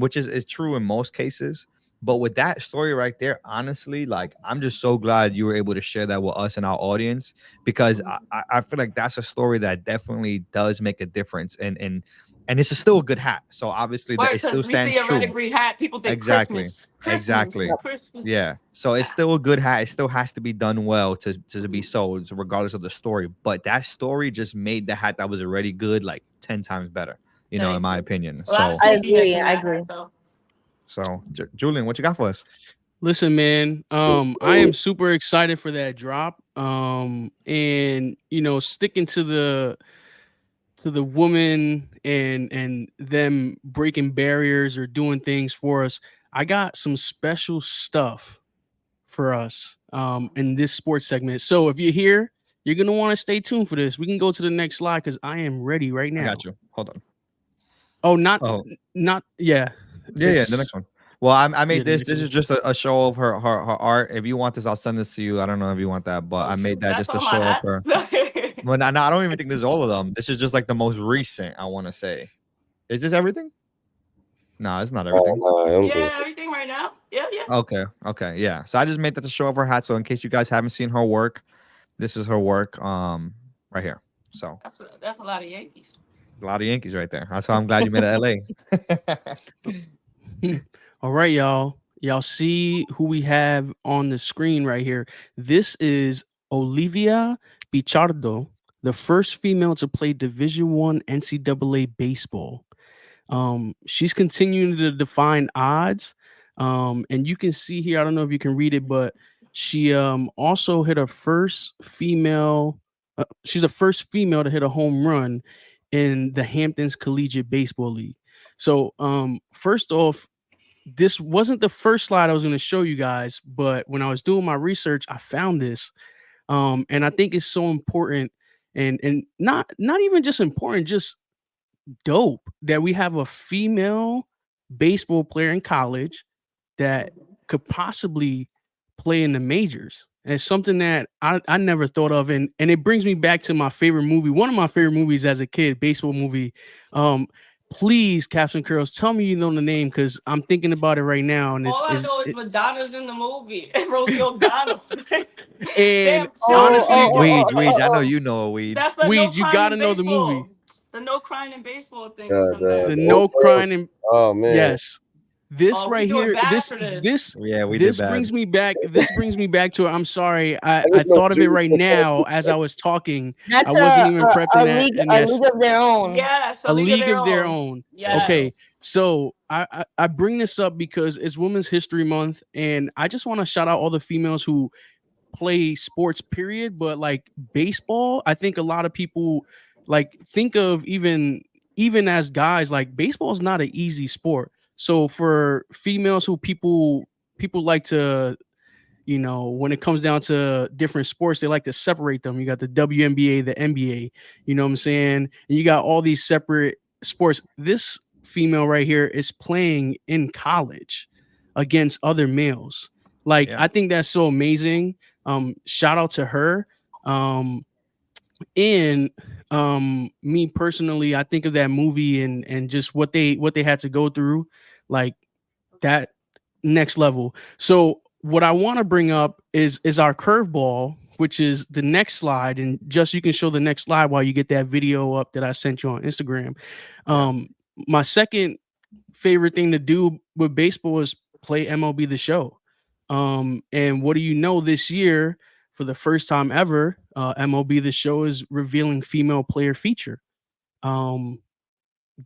which is true in most cases. But with that story right there, honestly, like I'm just so glad you were able to share that with us and our audience, because I feel like that's a story that definitely does make a difference, and it's still a good hat. So obviously it still stands true. A red and green hat, people think exactly. Christmas. Yeah. So it's still a good hat. It still has to be done well to be sold, regardless of the story. But that story just made the hat that was already good like 10 times better, in my opinion. So I agree. So Julian, what you got for us? Listen, man, I am super excited for that drop. And sticking to the woman and them breaking barriers or doing things for us, I got some special stuff for us in this sports segment. So if you're here, you're gonna want to stay tuned for this. We can go to the next slide because I am ready right now. I got you. Hold on. Not yeah. Yeah, the next one. Well, I made this. This is just a show of her art. If you want this, I'll send this to you. I don't know if you want that, but I made that just to show off her. Well, no, I don't even think this is all of them. This is just like the most recent, I want to say. Is this everything? No, it's not everything. Yeah, everything right now. Yeah. Okay, yeah. So I just made that to show off her hat. So in case you guys haven't seen her work, this is her work right here. So that's a lot of Yankees. A lot of Yankees right there. That's why I'm glad you made it LA. All right, y'all. Y'all see who we have on the screen right here. This is Olivia Pichardo, the first female to play Division I NCAA baseball. She's continuing to define odds. And you can see here, I don't know if you can read it, but she also hit her first female. She's the first female to hit a home run in the Hamptons Collegiate Baseball League. So first off, this wasn't the first slide I was going to show you guys, but when I was doing my research, I found this. And I think it's so important and not even just important, just dope that we have a female baseball player in college that could possibly play in the majors. And it's something that I never thought of. And it brings me back to my favorite movie, one of my favorite movies as a kid, baseball movie. Please, Caps.N.Curls, tell me you know the name because I'm thinking about it right now. And all I know is Madonna's in the movie and Rosie O'Donnell. And honestly, Weege, I know you know Weege. That's the Weege, you gotta know the movie. The no crying in baseball thing. The no crying in. Oh man. Yes. This right here, this brings me back. This brings me back to. I'm sorry, I thought of it right now as I was talking. That's I wasn't even prepping that. A league of their own. Yes, a league of their own. Yes. Okay, so I bring this up because it's Women's History Month, and I just want to shout out all the females who play sports. Period, but like baseball, I think a lot of people like think of even as guys, like baseball is not an easy sport. So for females who people like to, you know, when it comes down to different sports, they like to separate them. You got the WNBA, the NBA, you know what I'm saying? And you got all these separate sports. This female right here is playing in college against other males. Like, I think that's so amazing. Shout out to her. And me personally, I think of that movie and just what they had to go through, like that next level. So what I want to bring up is our curveball, which is the next slide. And just you can show the next slide while you get that video up that I sent you on Instagram. My second favorite thing to do with baseball is play MLB The Show. And what do you know, this year, for the first time ever, MLB The Show is revealing female player feature.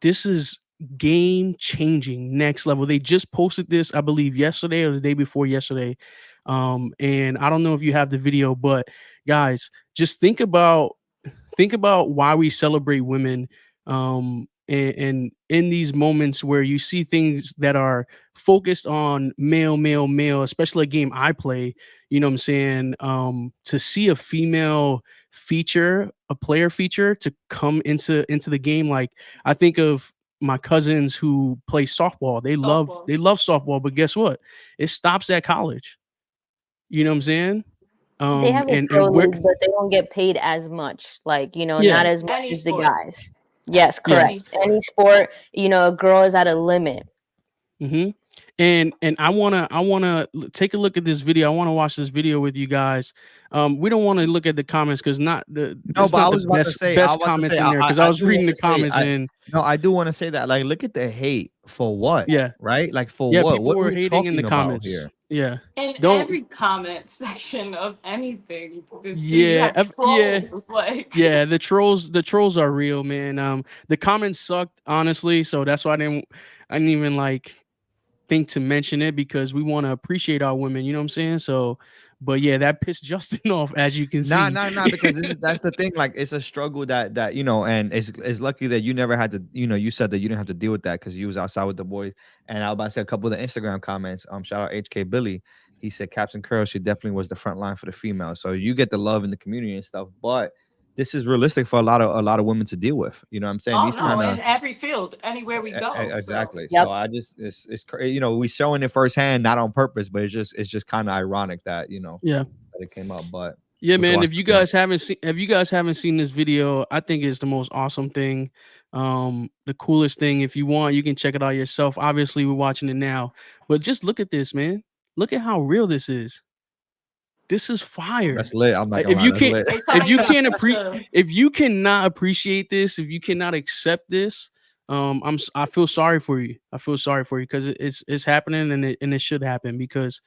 This is game changing, next level. They just posted this, I believe, yesterday or the day before yesterday. And I don't know if you have the video, but guys, just think about why we celebrate women. And in these moments where you see things that are focused on male, especially a game I play, you know what I'm saying? To see a female feature, a player feature to come into the game. Like, I think of my cousins who play softball. They love softball, but guess what? It stops at college. You know what I'm saying? They have a pro league, but they don't get paid as much. Like, you know, not as much as the guys. Yes, correct. Any sport, you know, a girl is at a limit. Mm-hmm. And I wanna take a look at this video. I want to watch this video with you guys. We don't want to look at the comments because I was about to say best comments in there because I was reading the comments I do want to say that, like, look at the hate for what? Yeah, right. Like, for what? People were hating in the comments here. Yeah, in every comment section of anything. The trolls are real, man. The comments sucked, honestly, so that's why I didn't even like think to mention it, because we want to appreciate our women, you know what I'm saying? So, but yeah, that pissed Justin off, as you can see. Nah, because that's the thing. Like, it's a struggle that you know, and it's lucky that you never had to, you know, you said that you didn't have to deal with that because you was outside with the boys. And I was about to say a couple of the Instagram comments. Shout out HK Billy. He said Caps.N.Curls, she definitely was the front line for the female. So you get the love in the community and stuff, but this is realistic for a lot of women to deal with. You know what I'm saying? In every field, anywhere we go. Exactly. So I just it's crazy. You know, we showing it firsthand, not on purpose, but it's just kind of ironic that, you know, that it came up. But Yeah, man. If you guys haven't seen this video, I think it's the most awesome thing, the coolest thing. If you want, you can check it out yourself. Obviously, we're watching it now, but just look at this, man. Look at how real this is. This is fire. That's lit. I'm not gonna lie. If you cannot appreciate this, if you cannot accept this, I feel sorry for you. I feel sorry for you because it's happening and it should happen because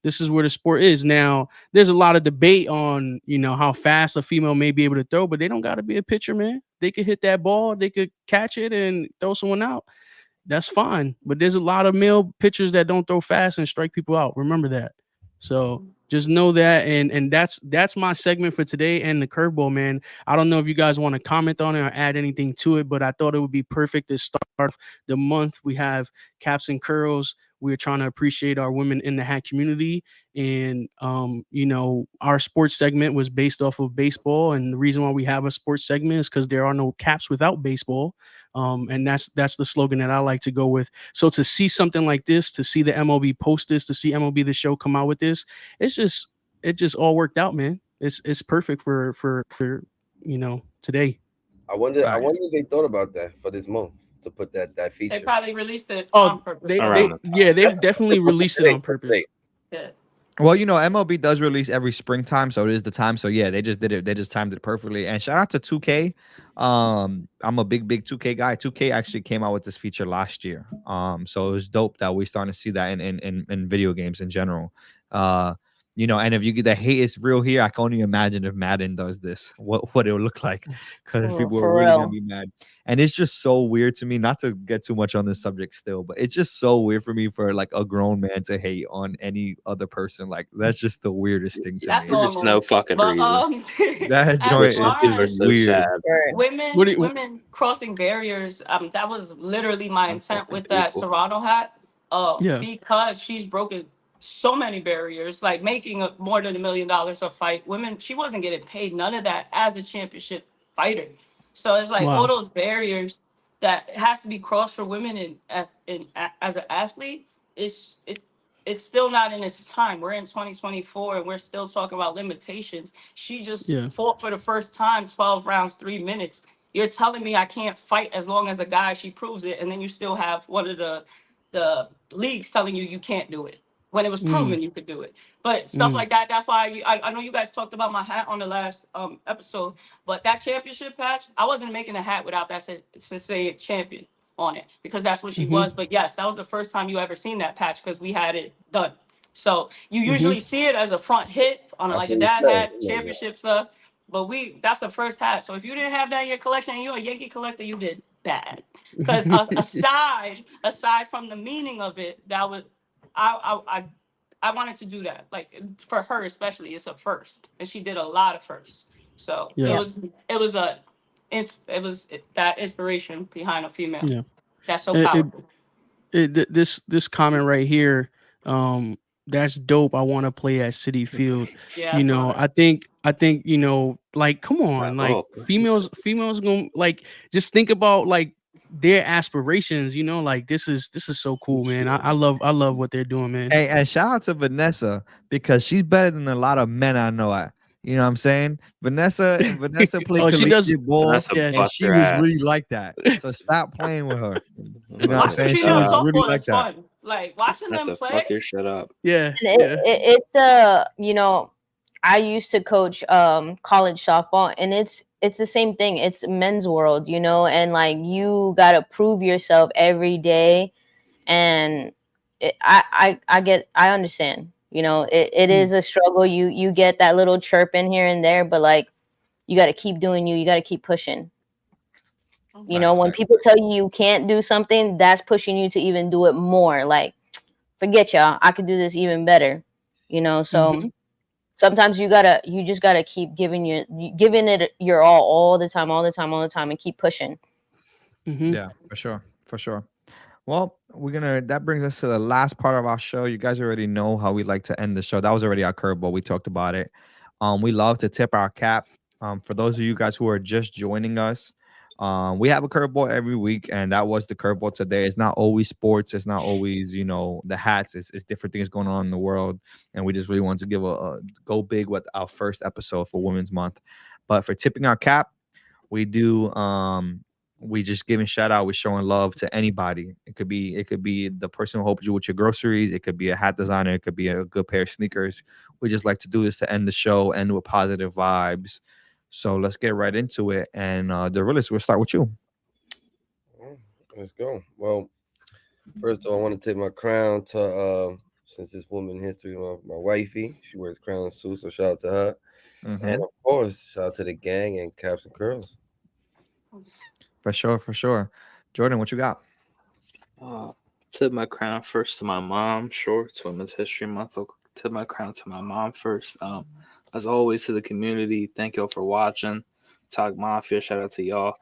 this is where the sport is. Now, there's a lot of debate on, how fast a female may be able to throw, but they don't got to be a pitcher, man. They could hit that ball, they could catch it and throw someone out. That's fine. But there's a lot of male pitchers that don't throw fast and strike people out. Remember that. So just know that, and that's my segment for today and the curveball, man. I don't know if you guys want to comment on it or add anything to it, but I thought it would be perfect to start the month. We have Caps.N.Curls. We're trying to appreciate our women in the hat community, and our sports segment was based off of baseball, and the reason why we have a sports segment is because there are no caps without baseball, and that's the slogan that I like to go with. So to see something like this, to see the MLB post this, to see MLB the show come out with this, it just all worked out, man. It's perfect for today. I wonder if they thought about that for this month to put that feature. They probably released it on purpose. They've definitely released it on purpose. Yeah. Well, MLB does release every springtime, so it is the time. So yeah, they just did it. They just timed it perfectly. And shout out to 2K. I'm a big 2K guy. 2K actually came out with this feature last year. So it was dope that we starting to see that in video games in general. And if you get the hate is real here, I can only imagine if Madden does this, what it will look like, because people are really gonna be mad. And it's just so weird to me, not to get too much on this subject still, but it's just so weird for me for like a grown man to hate on any other person. Like that's just the weirdest thing to me. There's no fucking reason. That joint is so weird. Sad. Women crossing barriers. That was literally my intent with that Serrano hat. Because she's broken so many barriers, like making more than $1 million a fight. Women, she wasn't getting paid none of that as a championship fighter. So it's like all those barriers that has to be crossed for women and as an athlete. It's still not in its time. We're in 2024 and we're still talking about limitations. She just fought for the first time 12 rounds, 3 minutes. You're telling me I can't fight as long as a guy? She proves it, and then you still have one of the leagues telling you can't do it when it was proven you could do it. But stuff like that, that's why I know you guys talked about my hat on the last episode, but that championship patch, I wasn't making a hat without that say champion on it, because that's what she was. But yes, that was the first time you ever seen that patch because we had it done. So you usually see it as a front hit on like a dad hat, championship stuff, but that's the first hat. So if you didn't have that in your collection and you're a Yankee collector, you did bad. Because aside from the meaning of it, that was I wanted to do that, like for her especially. It's a first, and she did a lot of firsts. So it was that inspiration behind a female. Yeah, that's so powerful. This comment right here, that's dope. I want to play at Citi Field. I think like, come on, like females gonna, like, just think about like their aspirations, like this is so cool, man. I love what they're doing, man. Hey, and shout out to Vanessa, because she's better than a lot of men I know. You know what I'm saying? Vanessa played collegiate ball, and she was really like that. So stop playing with her. You know what I'm saying? She was really like that. Fun. Like watching them play. Fuck your shut up. Yeah. It's I used to coach college softball, and it's the same thing. It's men's world, and like you gotta prove yourself every day. And I understand. It is a struggle. You get that little chirp in here and there, but like you got to keep doing you got to keep pushing. When people tell you can't do something, that's pushing you to even do it more. Like, forget y'all, I could do this even better. So sometimes you just gotta keep giving it your all the time, and keep pushing. Yeah, for sure. Well, that brings us to the last part of our show. You guys already know how we like to end the show. That was already our curveball. We talked about it. We love to tip our cap. For those of you guys who are just joining us, We have a curveball every week, and that was the curveball today. It's not always sports. It's not always, the hats. It's different things going on in the world, and we just really wanted to give a go big with our first episode for Women's Month. But for tipping our cap, we do we just giving shout out. We're showing love to anybody. It could be the person who helped you with your groceries. It could be a hat designer. It could be a good pair of sneakers. We just like to do this to end the show, end with positive vibes. So let's get right into it. And the realist, we'll start with you. Let's go. Well, first of all, I want to take my crown to since it's Woman History, my wifey. She wears crown suits, so shout out to her. And of course, shout out to the gang and Caps.N.Curls. For sure. Jordan, what you got? Tip my crown first to my mom. Sure, it's Women's History Month. I'll tip my crown to my mom first. As always, to the community, thank y'all for watching. Talk Mafia, shout out to y'all.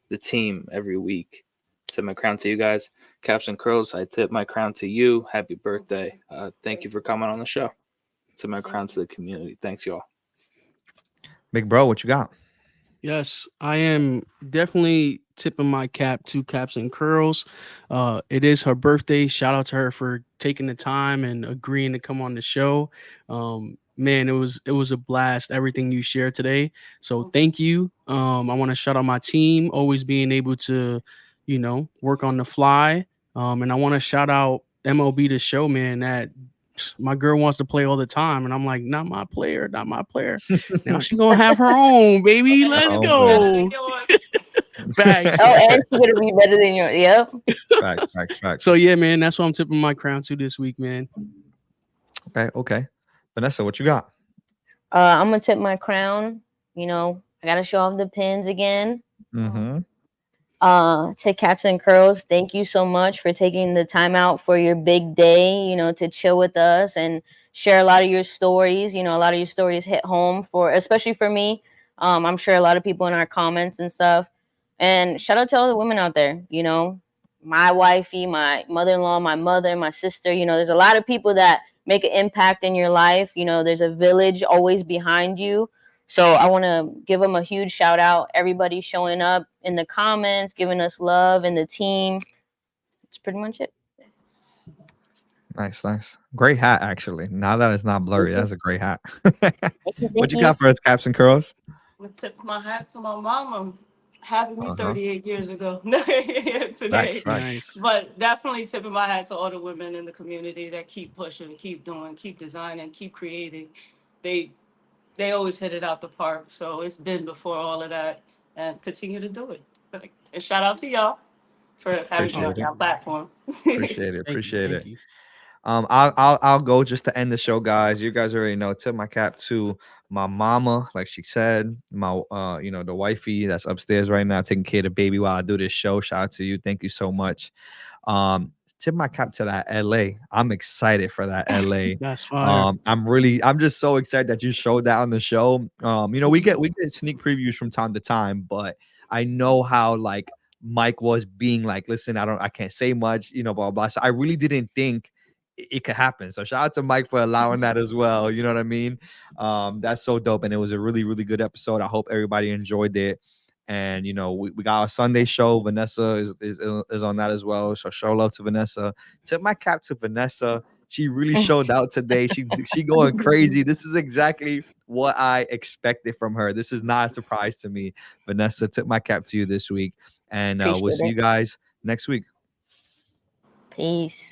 The team every week. Tip my crown to you guys. Caps.N.Curls, I tip my crown to you. Happy birthday. Thank you for coming on the show. Tip my crown to the community. Thanks, y'all. Big bro, what you got? Yes, I am definitely tipping my cap to Caps.N.Curls. It is her birthday. Shout out to her for taking the time and agreeing to come on the show. Man, it was a blast, everything you shared today. So thank you. I want to shout out my team, always being able to, work on the fly. And I want to shout out MLB The Show, man, that my girl wants to play all the time, and I'm like, not my player. Now she's gonna have her own, baby. Let's go. Facts. Oh, and she's gonna be better than yours. Yep. Facts. So yeah, man, that's what I'm tipping my crown to this week, man. Okay. Vanessa, what you got? I'm gonna tip my crown. I gotta show off the pins again. To Caps.N.Curls, thank you so much for taking the time out for your big day, to chill with us and share a lot of your stories. A lot of your stories hit home especially for me. I'm sure a lot of people in our comments and stuff. And shout out to all the women out there, my wifey, my mother-in-law, my mother, my sister, there's a lot of people that make an impact in your life. There's a village always behind you. So I want to give them a huge shout out. Everybody showing up in the comments, giving us love, and the team. That's pretty much it. Nice. Great hat, actually. Now that it's not blurry, that's a great hat. Thank What you got for us, Caps.N.Curls? I'm gonna tip my hat to my mama, having me 38 years ago today. Nice. But definitely tipping my hat to all the women in the community that keep pushing, keep doing, keep designing, keep creating. They always hit it out the park. So it's been before all of that, and continue to do it. And shout out to y'all for having me on your platform. Appreciate it. You. I'll go just to end the show, guys. You guys already know. Tip my cap to my mama, like she said, my the wifey that's upstairs right now taking care of the baby while I do this show. Shout out to you. Thank you so much. Tip my cap to that LA. I'm excited for that LA. That's fire. I'm just so excited that you showed that on the show. We get sneak previews from time to time, but I know how like Mike was being like, listen, I can't say much, blah blah. So I really didn't think it could happen. So shout out to Mike for allowing that as well. You know what I mean? That's so dope. And it was a really, really good episode. I hope everybody enjoyed it. And we got our Sunday show. Vanessa is on that as well. So show love to Vanessa. Tip my cap to Vanessa. She really showed out today. She going crazy. This is exactly what I expected from her. This is not a surprise to me. Vanessa, tip my cap to you this week. And we'll see you guys next week. Peace.